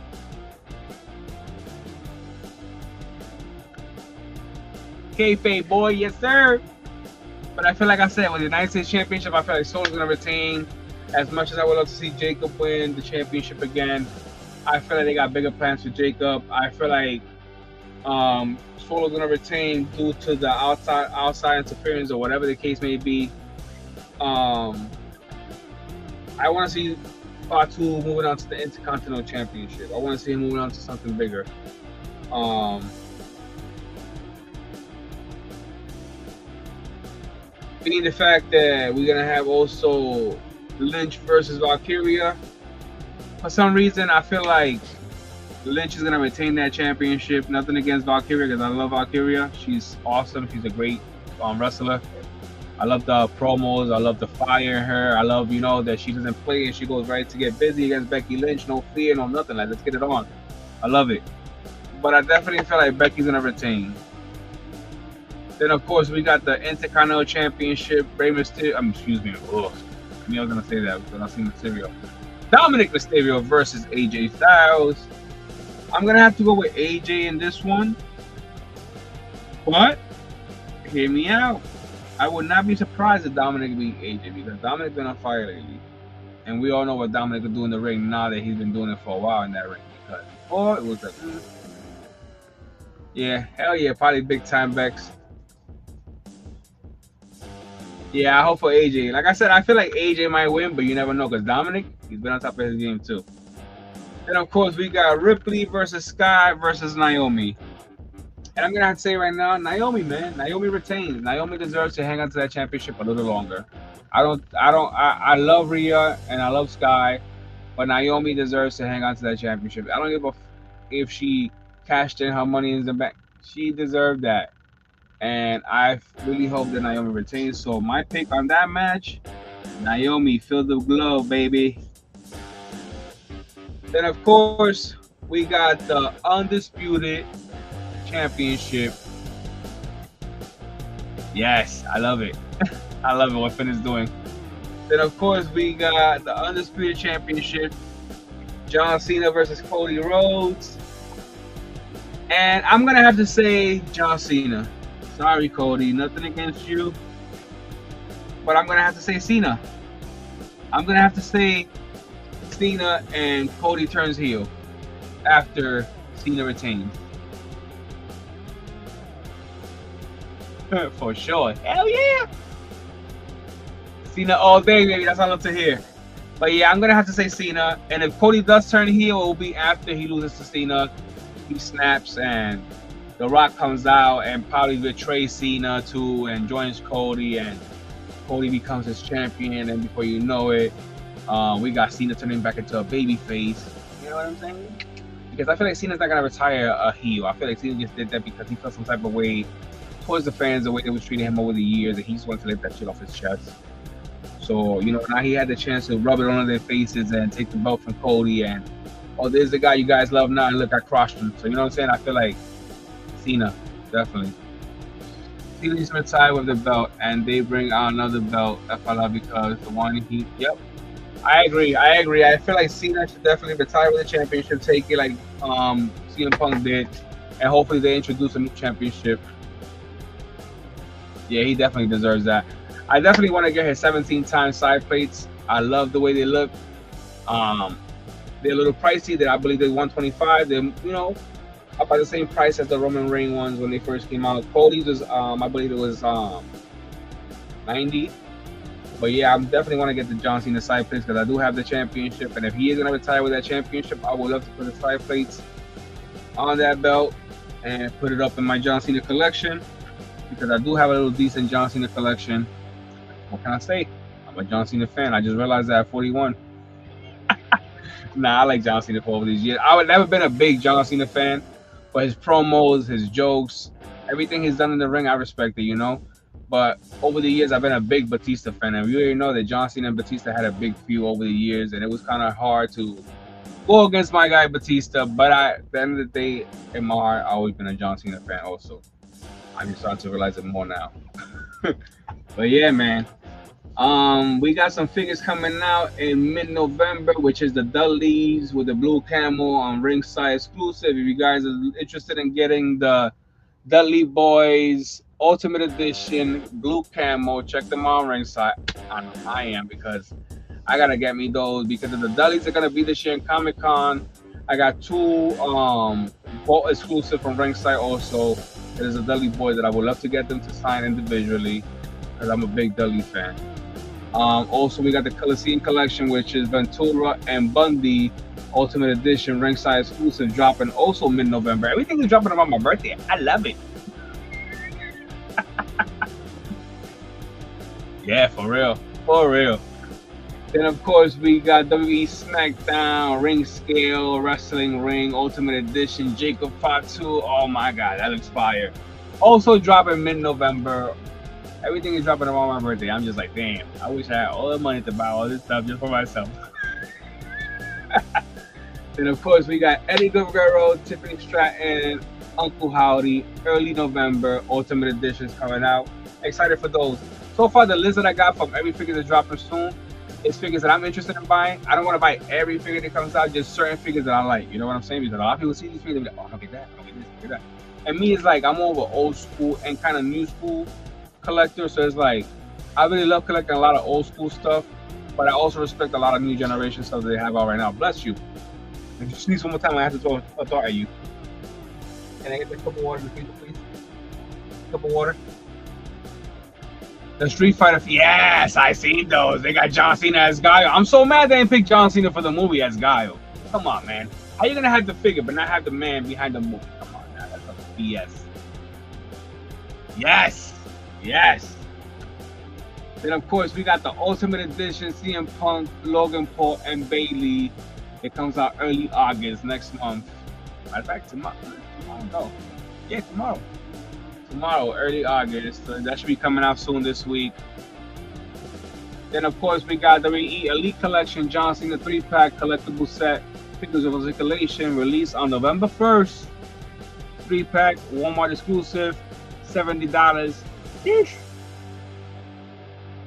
Kayfabe boy, yes sir. But I feel like I said, with the United States Championship, I feel like Solo's going to retain. As much as I would love to see Jacob win the championship again, I feel like they got bigger plans for Jacob. I feel like Solo's going to retain due to the outside interference or whatever the case may be. I want to see Fatu moving on to the Intercontinental Championship. I want to see him moving on to something bigger. Being the fact that we're going to have also Lynch versus Valkyria, for some reason I feel like Lynch is going to retain that championship. Nothing against Valkyria, because I love Valkyria. She's awesome. She's a great wrestler. I love the promos. I love the fire in her. I love, you know, that she doesn't play and she goes right to get busy against Becky Lynch. No fear, no nothing. Like, let's get it on. I love it. But I definitely feel like Becky's going to retain. Then, of course, we got the Intercontinental Championship. Rey Mysterio. Excuse me. Oh, I knew I was going to say that because I've seen Mysterio. Dominic Mysterio versus AJ Styles. I'm going to have to go with AJ in this one. But, hear me out. I would not be surprised if Dominic beat AJ, because Dominic's been on fire lately. And we all know what Dominic can do in the ring now that he's been doing it for a while in that ring. Because before, it was like, yeah, hell yeah, probably big time Bex. Yeah, I hope for AJ. Like I said, I feel like AJ might win, but you never know, because Dominic, he's been on top of his game too. Then, of course, we got Ripley versus Sky versus Naomi. And I'm going to have to say right now, Naomi, man. Naomi retains. Naomi deserves to hang on to that championship a little longer. I love Rhea and I love Sky, but Naomi deserves to hang on to that championship. I don't give a if she cashed in her money in the bank. She deserved that. And I really hope that Naomi retains. So my pick on that match, Naomi, fill the glove, baby. Then, of course, we got the Undisputed Championship. Yes, I love it. I love it what Finn is doing. Then, of course, we got the Undisputed Championship. John Cena versus Cody Rhodes. And I'm going to have to say John Cena. Sorry, Cody. Nothing against you. But I'm going to have to say Cena. I'm going to have to say Cena and Cody turns heel after Cena retains. For sure. Hell yeah. Cena all day, baby. That's all I love to hear. But yeah, I'm going to have to say Cena. And if Cody does turn heel, it will be after he loses to Cena. He snaps and The Rock comes out and probably betrays Cena too and joins Cody. And Cody becomes his champion. And before you know it, We got Cena turning back into a baby face. You know what I'm saying? Because I feel like Cena's not gonna retire a heel. I feel like Cena just did that because he felt some type of way towards the fans, the way they was treating him over the years, and he just wanted to let that shit off his chest. So, you know, now he had the chance to rub it on their faces and take the belt from Cody and, oh, there's the guy you guys love now, and look, I crushed him. So, you know what I'm saying? I feel like Cena, definitely. Cena just retired with the belt, and they bring out another belt, FLR, because the one yep. I agree. I feel like Cena should definitely retire with the championship, take it like CM Punk did, and hopefully they introduce a new championship. Yeah, he definitely deserves that. I definitely want to get his 17-time side plates. I love the way they look. They're a little pricey. I believe they're 125. They're, you know, about the same price as the Roman Reigns ones when they first came out. Cody's was I believe it was 90. But yeah, I'm definitely want to get the John Cena side plates because I do have the championship, and if he is gonna retire with that championship, I would love to put the side plates on that belt and put it up in my John Cena collection because I do have a little decent John Cena collection. What can I say? I'm a John Cena fan. I just realized that at 41. Nah, I like John Cena for over these years. I would never been a big John Cena fan, but his promos, his jokes, everything he's done in the ring, I respect it, you know. But over the years, I've been a big Batista fan, and we already know that John Cena and Batista had a big feud over the years, and it was kind of hard to go against my guy Batista. But at the end of the day, in my heart, I've always been a John Cena fan. Also, I'm just starting to realize it more now. But yeah, man. We got some figures coming out in mid-November, which is the Dudleys with the blue camel on ringside exclusive. If you guys are interested in getting the Dudley Boys Ultimate Edition blue camo, check them out on ringside. I am because I gotta get me those because the Dudleys are gonna be this year in Comic-Con. I got two Vault exclusive from ringside also. There's a Dudley Boy that I would love to get them to sign individually because I'm a big Dudley fan. Also, we got the Coliseum collection, which is Ventura and Bundy Ultimate Edition ringside exclusive, dropping also mid-November. Everything is dropping around my birthday. I love it. Yeah, for real. For real. Then, of course, we got WWE SmackDown, Ring Scale, Wrestling Ring, Ultimate Edition, Jacob Fatu. Oh my God, that looks fire. Also dropping mid-November. Everything is dropping around my birthday. I'm just like, damn, I wish I had all the money to buy all this stuff just for myself. Then, of course, we got Eddie Guerrero, Tiffany Stratton, Uncle Howdy, early November, Ultimate Editions coming out. Excited for those. So far, the list that I got from every figure that's dropping soon is figures that I'm interested in buying. I don't want to buy every figure that comes out, just certain figures that I like. You know what I'm saying? Because a lot of people see these figures and be like, oh, look at that, look at this, look at that. And me, it's like, I'm more of an old school and kind of new school collector. So it's like, I really love collecting a lot of old school stuff, but I also respect a lot of new generation stuff that they have out right now. Bless you. If you sneeze one more time, I have to throw a thought at you. Can I get a cup of water, please? Cup of water. The Street Fighter, yes, I seen those. They got John Cena as Guile. I'm so mad they didn't pick John Cena for the movie as Guile. Come on, man. How you gonna have the figure but not have the man behind the movie? Come on, now. That's a BS. Yes, yes. Then of course we got the Ultimate Edition, CM Punk, Logan Paul, and Bayley. It comes out early August next month. Matter of fact, tomorrow. No. Yeah, tomorrow. Tomorrow, early August. So that should be coming out soon this week. Then, of course, we got the Elite Collection John Cena 3-pack collectible set. Figures of Circulation released on November 1st. 3-pack, Walmart exclusive, $70. Yeesh.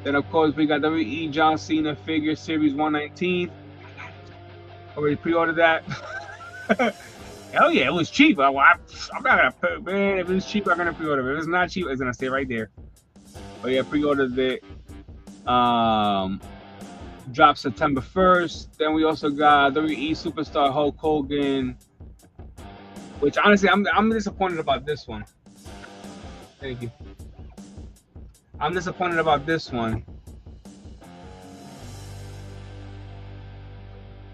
Then, of course, we got WWE John Cena figure series 119. Already pre-ordered that. Hell yeah, it was cheap. I'm not gonna put, man. If it's cheap, I'm gonna pre-order it. If it's not cheap, it's gonna stay right there. But yeah, pre-ordered it. Dropped September 1st. Then we also got WWE Superstar Hulk Hogan, which honestly, I'm disappointed about this one. Thank you. I'm disappointed about this one.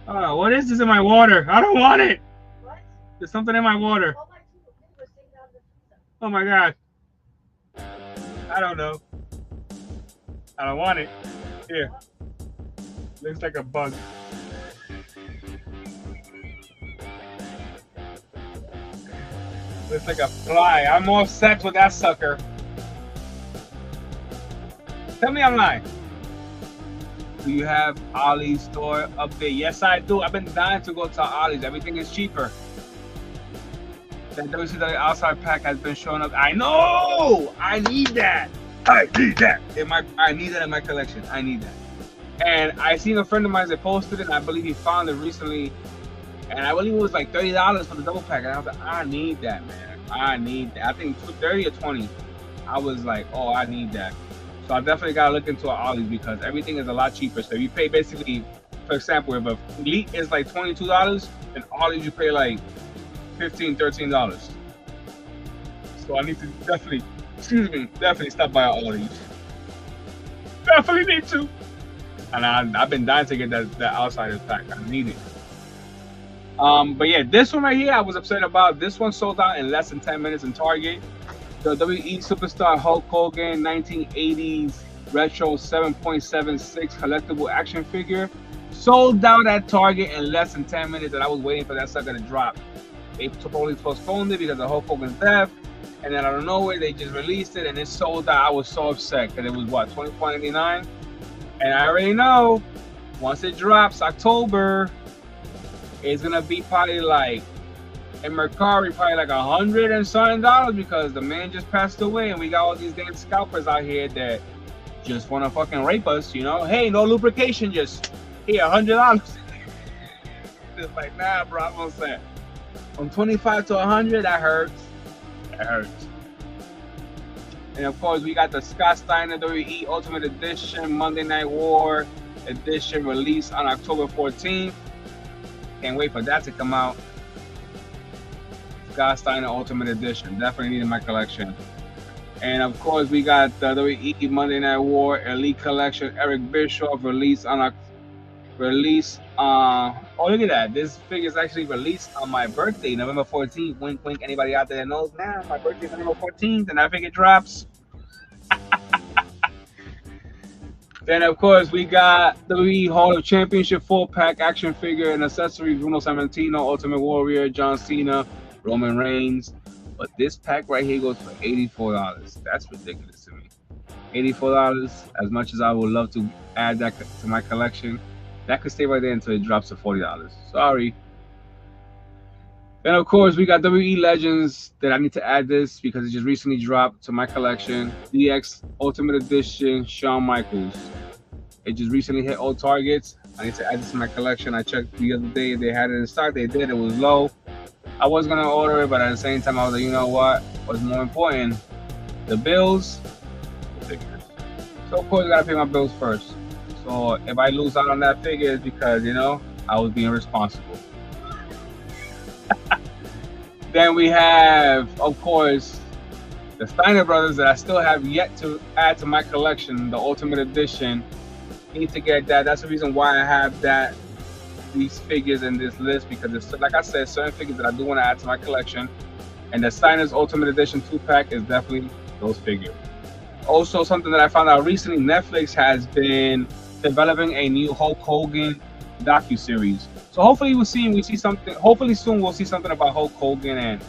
Oh, what is this in my water? I don't want it. There's something in my water. Oh my God. I don't know. I don't want it. Here. Looks like a bug. Looks like a fly. I'm all set with that sucker. Tell me I'm lying. Do you have Ollie's store update? Yes, I do. I've been dying to go to Ollie's. Everything is cheaper. That WCW outside pack has been showing up. I know. I need that. I need that I need that in my collection. I need that. And I seen a friend of mine that posted it. And I believe he found it recently. And I believe it was like $30 for the double pack. And I was like, I need that, man. I need that. I think 30 or 20. I was like, oh, I need that. So I definitely gotta look into Ollie's because everything is a lot cheaper. So you pay basically, for example, if a Elite is like $22, then Ollie's you pay like $15, $13. So I need to definitely stop by Ollie's. Definitely need to. And I've been dying to get that Outsiders pack. I need it. But yeah, this one right here, I was upset about. This one sold out in less than 10 minutes in Target. The WWE Superstar Hulk Hogan 1980s Retro 7.76 collectible action figure sold out at Target in less than 10 minutes, and I was waiting for that sucker to drop. They totally postponed it because of Hulk Hogan's death, and then out of nowhere they just released it and it sold out. I was so upset because it was what, $24.99, and I already know once it drops October, it's gonna be probably like in Mercari probably like $100 and something because the man just passed away, and we got all these damn scalpers out here that just want to fucking rape us, you know. Hey, no lubrication, just here $100. It's like, nah, bro, I'm all set. From 25 to 100, that hurts. That hurts. And of course, we got the Scott Steiner WWE Ultimate Edition Monday Night War edition released on October 14th. Can't wait for that to come out. Scott Steiner Ultimate Edition. Definitely need in my collection. And of course, we got the WWE Monday Night War Elite Collection Eric Bischoff released on oh, look at that. This figure is actually released on my birthday, November 14th. Wink, wink. Anybody out there that knows now, my birthday is November 14th, and that figure drops. Then, of course, we got WWE Hall of Championship full-pack action figure and accessories, Bruno Sammartino, Ultimate Warrior, John Cena, Roman Reigns. But this pack right here goes for $84. That's ridiculous to me. $84, as much as I would love to add that to my collection, that could stay right there until it drops to $40. Sorry. Then, of course, we got WWE Legends that I need to add this because it just recently dropped to my collection. DX Ultimate Edition Shawn Michaels. It just recently hit all Targets. I need to add this to my collection. I checked the other day if they had it in stock. They did. It was low. I was going to order it, but at the same time, I was like, you know what? What's more important? The bills, the figures. So, of course, I got to pay my bills first. So, if I lose out on that figure, it's because, you know, I was being responsible. Then we have, of course, the Steiner Brothers that I still have yet to add to my collection, the Ultimate Edition. Need to get that. That's the reason why I have these figures in this list, because it's, like I said, certain figures that I do want to add to my collection. And the Steiner's Ultimate Edition 2-pack is definitely those figures. Also, something that I found out recently, Netflix has been developing a new Hulk Hogan docu-series. So hopefully we see something. Hopefully soon we'll see something about Hulk Hogan, and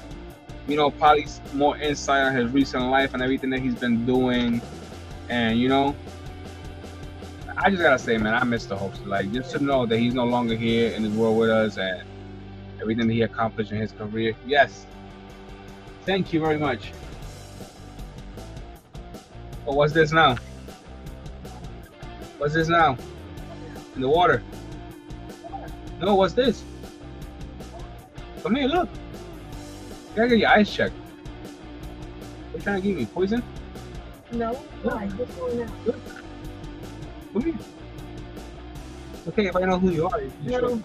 you know, probably more insight on his recent life and everything that he's been doing. And you know, I just gotta say, man, I miss the Hulk. Like, just to know that he's no longer here in this world with us, and everything that he accomplished in his career. Yes, thank you very much. But what's this now? What's this now? In the water. No, what's this? Come here, look. You gotta get your eyes checked. They're trying to give me poison? No, why? What's going on? Look. Come here. Okay, if I know who you are, you No. show.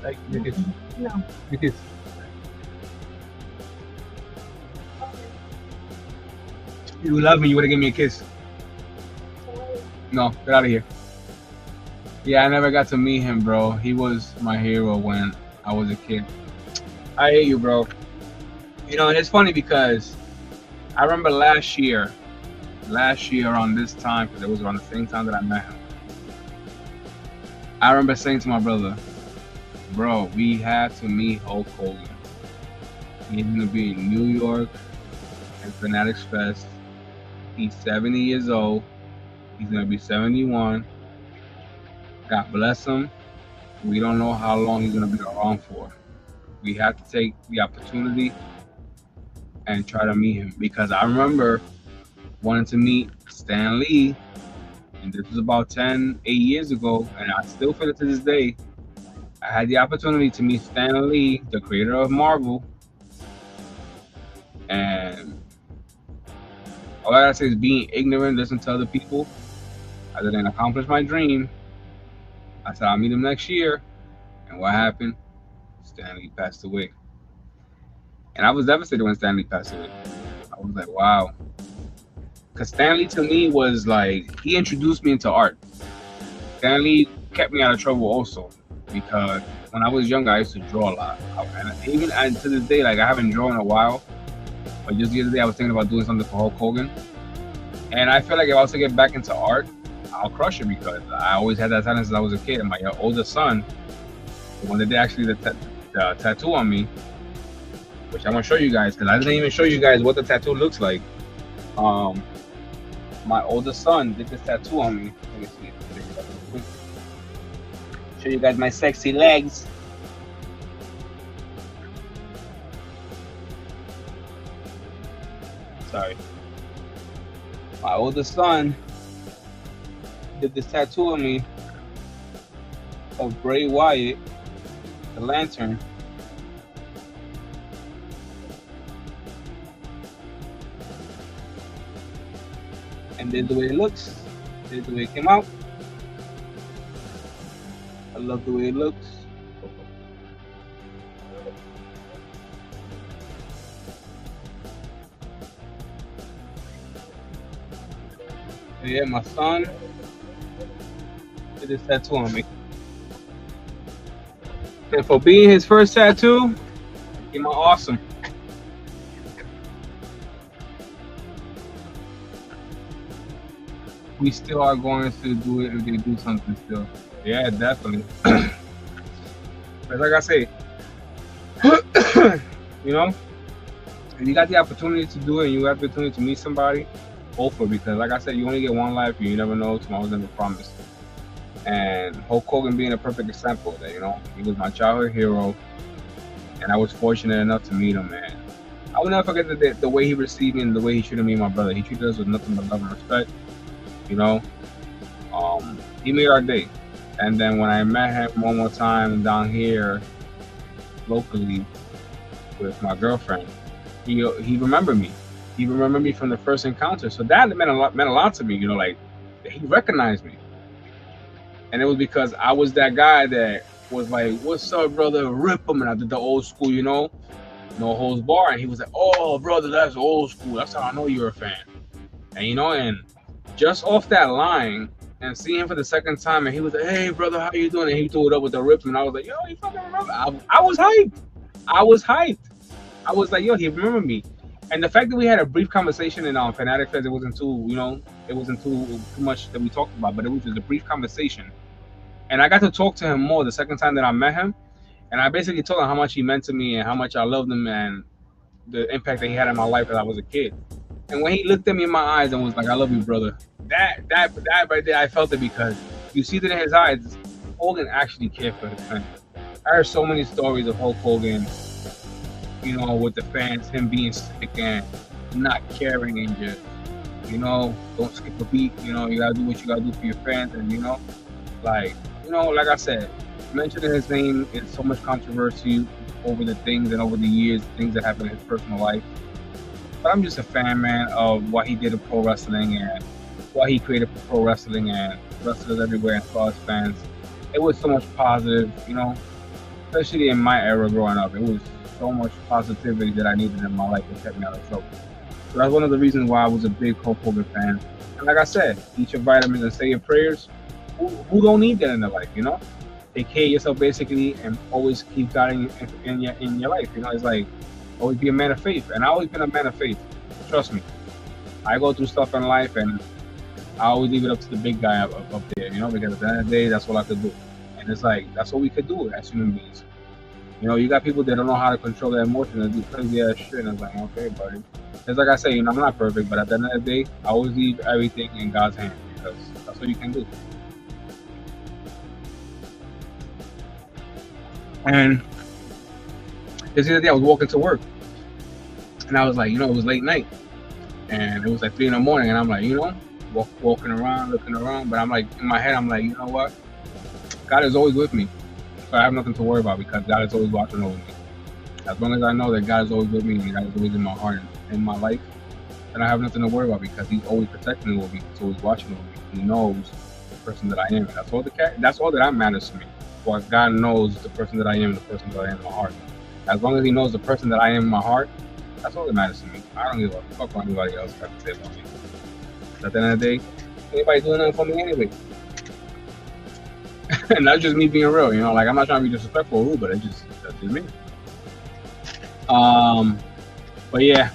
Like, look at this. No. Look at this. You love me, you wanna give me a kiss. No, get out of here. Yeah, I never got to meet him, bro. He was my hero when I was a kid. I hate you, bro. You know, and it's funny because I remember last year around this time, because it was around the same time that I met him, I remember saying to my brother, bro, we have to meet Hulk Hogan. He's gonna be in New York at Fanatics Fest. He's 70 years old. He's gonna be 71. God bless him. We don't know how long he's gonna be around for. We have to take the opportunity and try to meet him, because I remember wanting to meet Stan Lee, and this was about 8 years ago, and I still feel it to this day. I had the opportunity to meet Stan Lee, the creator of Marvel, and all I gotta say is being ignorant, listen to other people. I didn't accomplish my dream. I said I'll meet him next year, and what happened? Stan Lee passed away. And I was devastated when Stan Lee passed away. I was like, wow. Because Stan Lee to me was like, he introduced me into art. Stan Lee kept me out of trouble also, because when I was younger, I used to draw a lot. And even to this day, like, I haven't drawn in a while. But just the other day, I was thinking about doing something for Hulk Hogan. And I feel like if I was to get back into art, I'll crush it, because I always had that talent since I was a kid. And my older son, the one that did actually the tattoo on me, which I'm gonna show you guys, because I didn't even show you guys what the tattoo looks like. My older son did this tattoo on me. Let me see. Show you guys my sexy legs. Sorry. My older son did this tattoo on me of Bray Wyatt, the Lantern. And this is the way it looks. This is the way it came out. I love the way it looks. So yeah, my son did this tattoo on me. And for being his first tattoo, he came out awesome. We still are going to do it if they do something still. Yeah, definitely. But like I say, you know, if you got the opportunity to do it and you have the opportunity to meet somebody, go for it, because like I said, you only get one life and you never know, tomorrow's never promised. And Hulk Hogan being a perfect example of that, you know, he was my childhood hero, and I was fortunate enough to meet him, man. I will never forget the way he received me and the way he treated me and my brother. He treated us with nothing but love and respect. You know, he made our day. And then when I met him one more time down here locally with my girlfriend, he remembered me. He remembered me from the first encounter. So that meant a lot to me. You know, like, he recognized me, and it was because I was that guy that was like, "What's up, brother? Rip him!" And I did the old school, you know, no holds bar. And he was like, "Oh, brother, that's old school. That's how I know you're a fan." And you know, and just off that line, and seeing him for the second time, and he was like, "Hey, brother, how you doing?" And he threw it up with the rip, and I was like, "Yo, you fucking remember?" I was hyped. I was like, "Yo, he remembered me." And the fact that we had a brief conversation in Fanatic Fest, it wasn't too much that we talked about, but it was just a brief conversation. And I got to talk to him more the second time that I met him, and I basically told him how much he meant to me and how much I loved him and the impact that he had in my life as I was a kid. And when he looked at me in my eyes and was like, "I love you, brother," that right there, I felt it, because you see that in his eyes, Hogan actually cared for his fans. I heard so many stories of Hulk Hogan, you know, with the fans, him being sick and not caring, and just, you know, don't skip a beat. You know, you gotta do what you gotta do for your fans, and you know, like I said, mentioning his name is so much controversy over the things and over the years, things that happened in his personal life. But I'm just a fan, man, of what he did in pro wrestling and what he created for pro wrestling and wrestlers everywhere as far as fans. It was so much positive, you know, especially in my era growing up. It was so much positivity that I needed in my life that kept me out of trouble. So that's one of the reasons why I was a big Hulk Hogan fan. And like I said, eat your vitamins and say your prayers. Who don't need that in their life, you know? Take care of yourself, basically, and always keep God in your life. You know, it's like, always be a man of faith. And I've always been a man of faith. Trust me. I go through stuff in life, and I always leave it up to the big guy up there, you know, because at the end of the day, that's all I could do. And it's like, that's what we could do as human beings. You know, you got people that don't know how to control their emotions and do crazy ass shit. And it's like, okay, buddy. It's like I say, you know, I'm not perfect, but at the end of the day, I always leave everything in God's hands because that's what you can do. And this other day, I was walking to work, and I was like, you know, it was late night, and it was like 3 in the morning, and I'm like, you know, walking around, looking around, but I'm like, in my head, I'm like, you know what? God is always with me, so I have nothing to worry about because God is always watching over me. As long as I know that God is always with me and God is always in my heart and in my life, then I have nothing to worry about because He's always protecting over me. He's always watching over me. He knows the person that I am. That's all that matters to me. Well, God knows the person that I am, the person that I am in my heart. As long as He knows the person that I am in my heart, that's all that matters to me. I don't give a fuck what anybody else has to say about me. At the end of the day, anybody doing nothing for me anyway. And that's just me being real, you know. Like, I'm not trying to be disrespectful or rude, but that's just me. But yeah,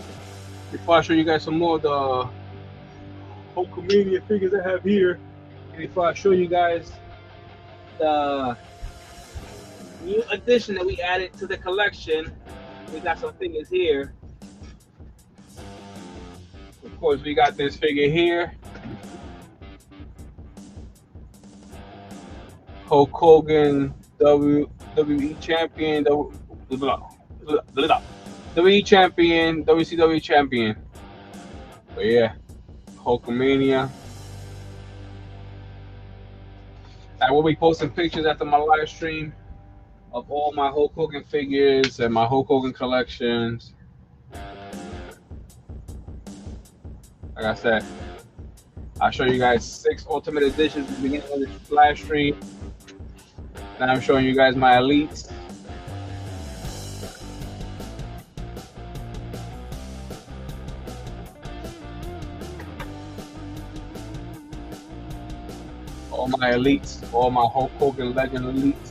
before I show you guys some more of the Hulkamania figures I have here, and before I show you guys the new addition that we added to the collection, we got some figures here. Of course, we got this figure here, Hulk Hogan, WWE champion, WWE champion, WCW champion. But yeah, Hulkamania. I will be posting pictures after my live stream of all my Hulk Hogan figures and my Hulk Hogan collections. Like I said, I'll show you guys 6 Ultimate Editions at the beginning of this live stream. Then I'm showing you guys my Elites. All my Elites, all my Hulk Hogan Legend Elites.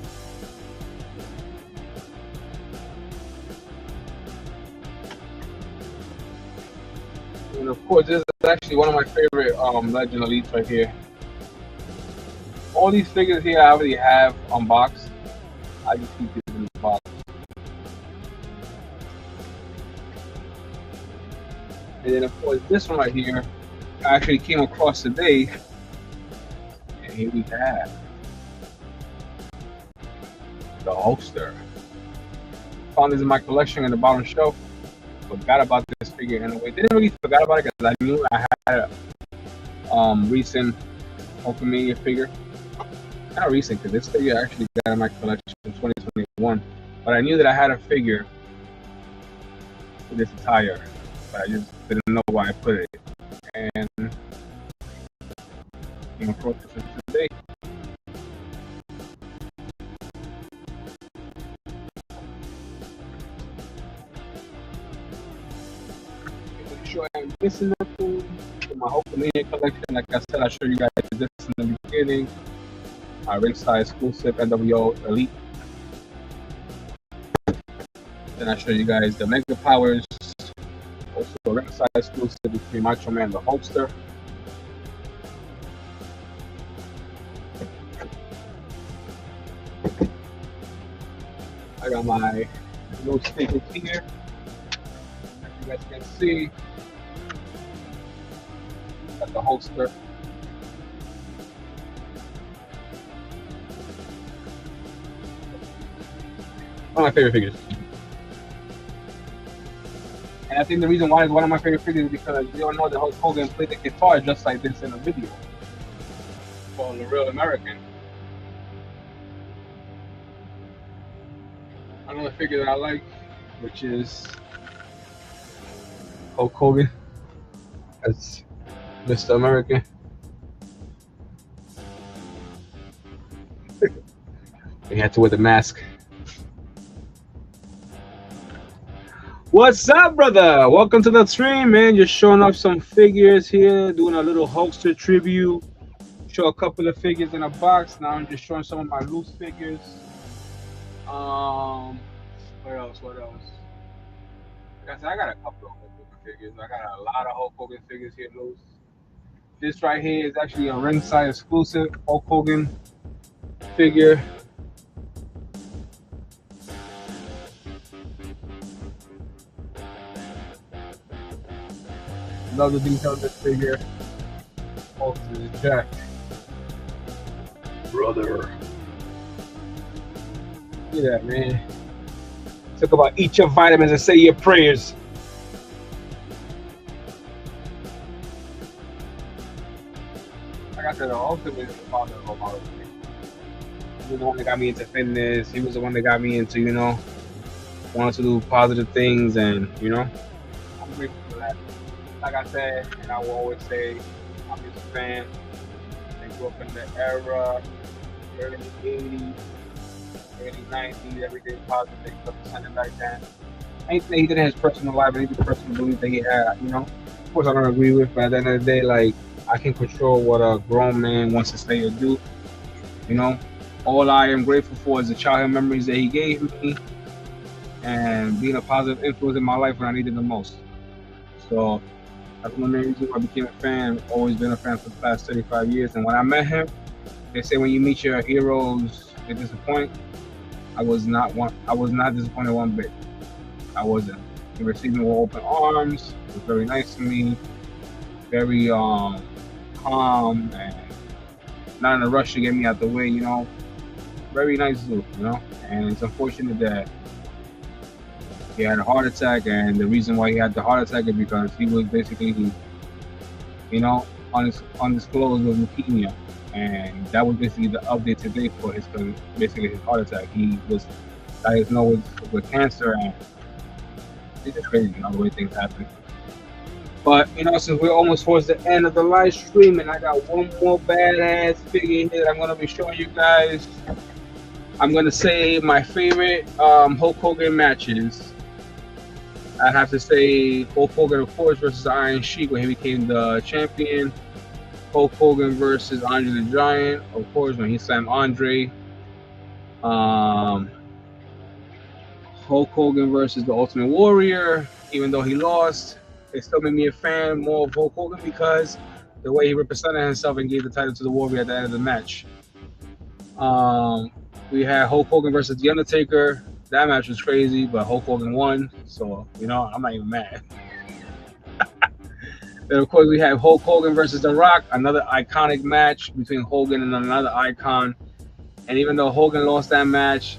And of course, this is actually one of my favorite Legend Elites right here. All these figures here I already have unboxed. I just keep these in the box. And then of course, this one right here, I actually came across today. And here we have the Hulkster. Found this in my collection in the bottom shelf. Forgot about this figure in a way. Didn't really forgot about it because I knew I had a recent Hulkamania figure. Not recent, because this figure I actually got in my collection in 2021. But I knew that I had a figure with this attire, but I just didn't know why I put it. And came across this today. Make sure I'm missing nothing in my Hulkamania collection. Like I said, I'll show you guys this in the beginning. My ringside exclusive NWO Elite. Then I show you guys the Mega Powers, also a ringside exclusive between Macho Man and the Hulkster. I got my little stickers here, as you guys can see. Got the Hulkster. One of my favorite figures. And I think the reason why it's one of my favorite figures is because you don't know that Hulk Hogan played the guitar just like this in a video for The Real American. Another figure that I like, which is Hulk Hogan as Mr. American. He had to wear the mask. What's up, brother? Welcome to the stream, man. Just showing off some figures here, doing a little Hulkster tribute. Show a couple of figures in a box. Now I'm just showing some of my loose figures. What else? Like I said, I got a couple of Hulk Hogan figures. I got a lot of Hulk Hogan figures here loose. This right here is actually a ringside exclusive Hulk Hogan figure. Love the detail of this figure. Oh, this is Jack. Brother. Look at that, man. Talk about eat your vitamins and say your prayers. Like I said, ultimately, the father of all of me. He was the one that got me into fitness. He was the one that got me into, you know, wanting to do positive things, and you know, I'm grateful for that. Like I said, and I will always say, I'm just a fan. They grew up in the era, early 80s, early 90s, everything positive, stuff something like that. Anything he did in his personal life, any personal belief that he had, you know, of course I don't agree with, but at the end of the day, like, I can control what a grown man wants to say or do, you know. All I am grateful for is the childhood memories that he gave me and being a positive influence in my life when I needed the most. So that's one of the main reasons why I became a fan. I've always been a fan for the past 35 years. And when I met him, they say when you meet your heroes, they disappoint. I was not disappointed one bit. I wasn't. He received me with open arms. He was very nice to me. Very calm and not in a rush to get me out the way, you know. Very nice dude, you know. And it's unfortunate that he had a heart attack, and the reason why he had the heart attack is because he was basically, you know, undisclosed with leukemia, and that was basically the update today for his heart attack. He was diagnosed with cancer, and it's just crazy, you know, the way things happen. But you know, since we're almost towards the end of the live stream, and I got one more badass figure here that I'm gonna be showing you guys. I'm gonna say my favorite Hulk Hogan matches. I have to say Hulk Hogan, of course, versus Iron Sheik when he became the champion. Hulk Hogan versus Andre the Giant, of course, when he slammed Andre. Hulk Hogan versus the Ultimate Warrior, even though he lost, it still made me a fan more of Hulk Hogan because the way he represented himself and gave the title to the Warrior at the end of the match. We had Hulk Hogan versus The Undertaker. That match was crazy, but Hulk Hogan won, so you know I'm not even mad. Then of course we have Hulk Hogan versus The Rock, another iconic match between Hogan and another icon. And even though Hogan lost that match,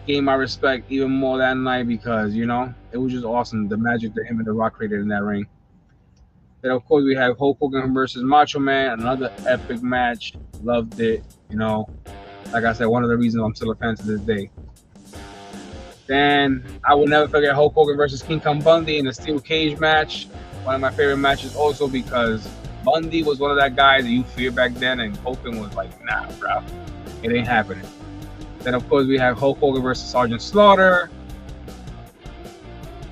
gained my respect even more that night because you know it was just awesome, the magic that him and The Rock created in that ring. Then of course we have Hulk Hogan versus Macho Man, another epic match. Loved it, you know. Like I said, one of the reasons I'm still a fan to this day. Then I will never forget Hulk Hogan versus King Kong Bundy in a steel cage match. One of my favorite matches also because Bundy was one of that guys that you fear back then, and Hogan was like, nah, bro, it ain't happening. Then of course we have Hulk Hogan versus Sergeant Slaughter.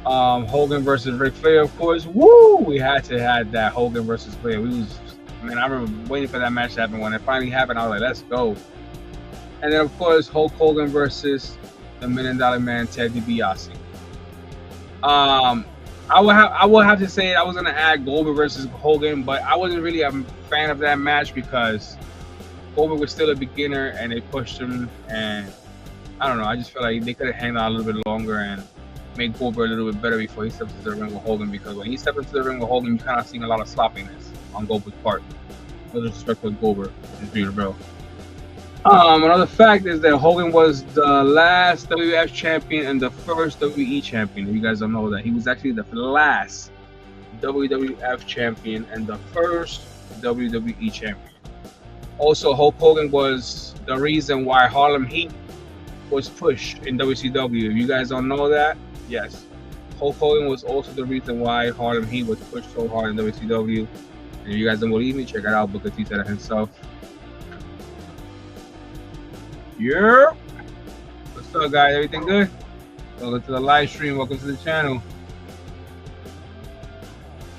Hogan versus Ric Flair, of course. Woo! We had to have that Hogan versus Flair. I remember waiting for that match to happen. When it finally happened, I was like, let's go. And then of course Hulk Hogan versus the $1 Million Man Ted DiBiase. I will have to say I was gonna add Goldberg versus Hogan, but I wasn't really a fan of that match because Goldberg was still a beginner and they pushed him, and I don't know. I just felt like they could have hanged out a little bit longer and made Goldberg a little bit better before he stepped into the ring with Hogan. Because when he stepped into the ring with Hogan, you kind of seen a lot of sloppiness on Goldberg's part. No disrespect with Goldberg, just being real. Another fact is that Hogan was the last WWF champion and the first WWE champion. If you guys don't know that, he was actually the last WWF champion and the first WWE champion. Also, Hulk Hogan was the reason why Harlem Heat was pushed in WCW. If you guys don't know that, yes, Hulk Hogan was also the reason why Harlem Heat was pushed so hard in WCW. And if you guys don't believe me, check it out. Booker T said it himself. Yeah. What's up, guys? Everything good? Welcome to the live stream. Welcome to the channel.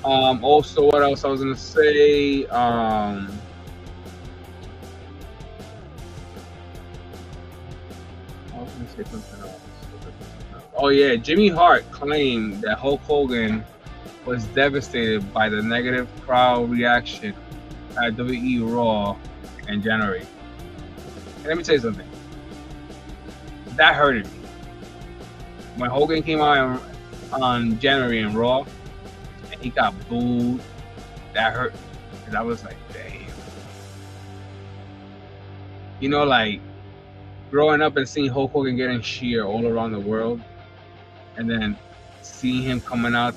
Also, what else I was gonna say? I was gonna say something else. Oh yeah, Jimmy Hart claimed that Hulk Hogan was devastated by the negative crowd reaction at WWE Raw in January. And let me tell you something. That hurted me. When Hogan came out on January in Raw, and he got booed, that hurt. And I was like, damn. You know, like growing up and seeing Hulk Hogan getting cheered all around the world, and then seeing him coming out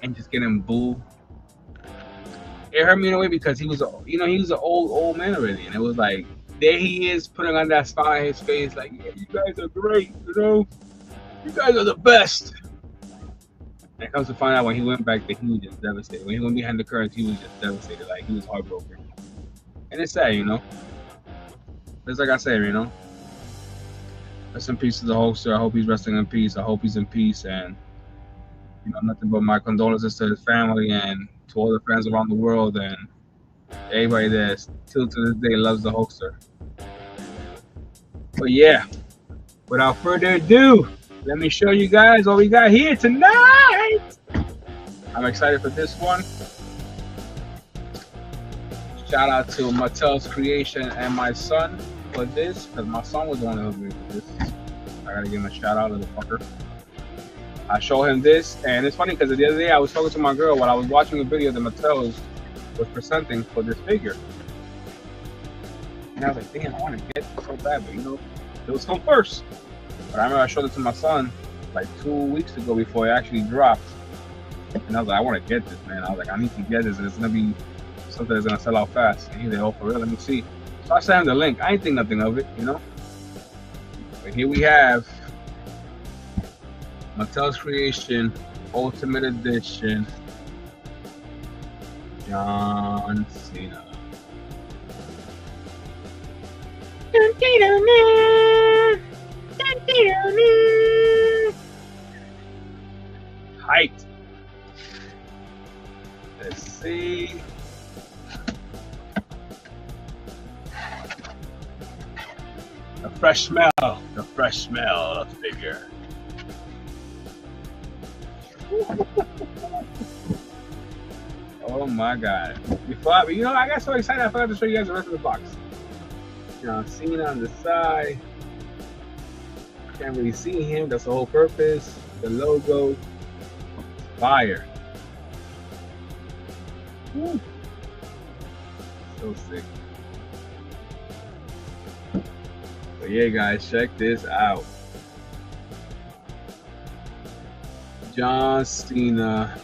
and just getting booed. It hurt me in a way because he was an old man already, and it was like there he is putting on that smile on his face, like, yeah, you guys are great, you guys are the best. And it comes to find out when he went back that he was just devastated. When he went behind the curtains, he was just devastated, like he was heartbroken. And it's sad, It's like I said, rest in peace to the Hulkster. I hope he's resting in peace. I hope he's in peace, and nothing but my condolences to his family and to all the fans around the world and everybody that still to this day loves the Hulkster. But yeah, without further ado, let me show you guys what we got here tonight. I'm excited for this one. Shout out to Mattel's Creation and my son for this, because my son was the one who helped me with this. I gotta give him a shout out, little fucker. I showed him this, and it's funny because the other day I was talking to my girl while I was watching a video that Mattel's was presenting for this figure. And I was like, damn, I want to get this so bad, but it was come first. But I remember I showed it to my son like 2 weeks ago before it actually dropped. And I was like, I want to get this, man. I was like, I need to get this, and it's going to be something that's going to sell out fast. And he's like, oh, for real? Let me see. So I sent him the link. I ain't think nothing of it, But here we have Mattel's Creation Ultimate Edition John Cena. Height. Let's see. The fresh smell of the figure. Oh my God. I got so excited I forgot to show you guys the rest of the box. John Cena on the side. Can't really see him, that's the whole purpose. The logo. Fire. Woo. So sick. But yeah, guys, check this out. John Cena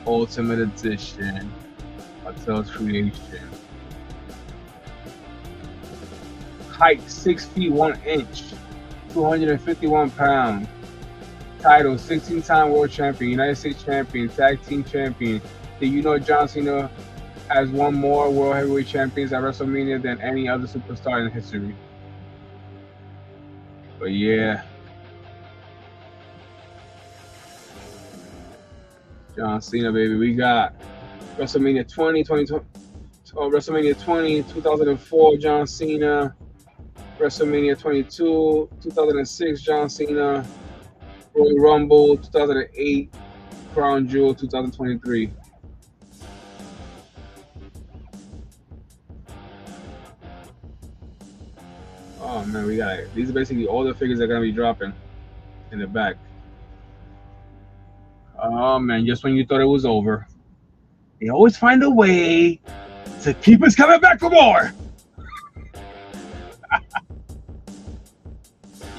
Ultimate Edition, Mattel's Creation. Height 6 feet 1 inch, 251 pounds. Title 16-time world champion, United States champion, tag team champion. Did you know John Cena has won more world heavyweight champions at WrestleMania than any other superstar in history? But yeah, John Cena, baby. We got WrestleMania 20, WrestleMania 20, 2004, John Cena. WrestleMania 22, 2006, John Cena. Royal Rumble, 2008. Crown Jewel, 2023. Oh man, we got it. These are basically all the figures that are gonna be dropping in the back. Oh man, just when you thought it was over, they always find a way to keep us coming back for more.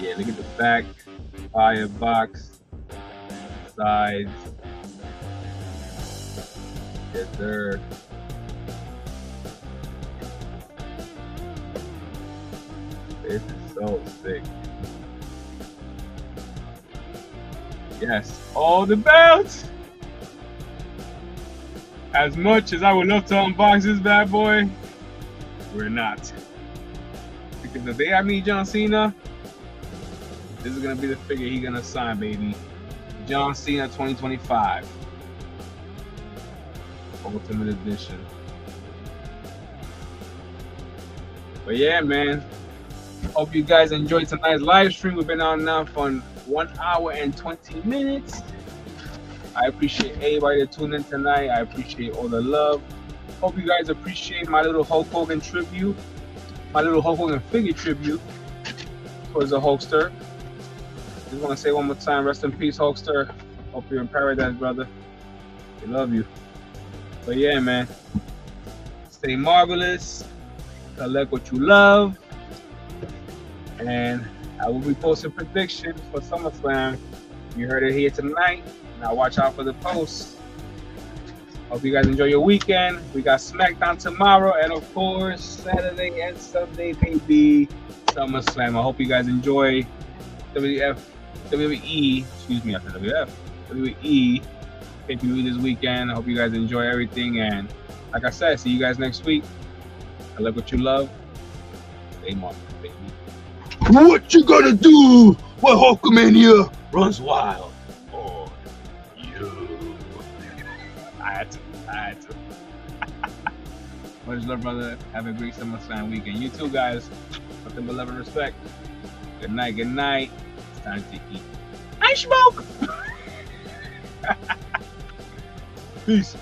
Yeah, look at the back, fire box, sides. Yes, sir. This is so sick. Yes, all the belts. As much as I would love to unbox this bad boy, we're not. Because the day I meet John Cena, this is gonna be the figure he's gonna sign, baby. John Cena 2025. Ultimate Edition. But yeah, man. Hope you guys enjoyed tonight's live stream. We've been on now for 1 hour and 20 minutes. I appreciate everybody that tuned in tonight. I appreciate all the love. Hope you guys appreciate my little Hulk Hogan tribute, my little Hulk Hogan figure tribute towards the Hulkster. Just want to say one more time, rest in peace, Hulkster. Hope you're in paradise, brother. We love you. But yeah, man. Stay marvelous. Collect what you love. And I will be posting predictions for SummerSlam. You heard it here tonight. Now watch out for the posts. Hope you guys enjoy your weekend. We got SmackDown tomorrow, and of course Saturday and Sunday, baby, SummerSlam. I hope you guys enjoy WWE. Excuse me, after WWE pay-per-view this weekend. I hope you guys enjoy everything, and like I said, see you guys next week. I love what you love. Stay marvelous, baby. What you gonna do when Hulkamania runs wild on you? I had to. Much love, brother. Have a great SummerSlam weekend. You too, guys. Nothing but love and respect. Good night. Good night. It's time to eat. I smoke. Peace.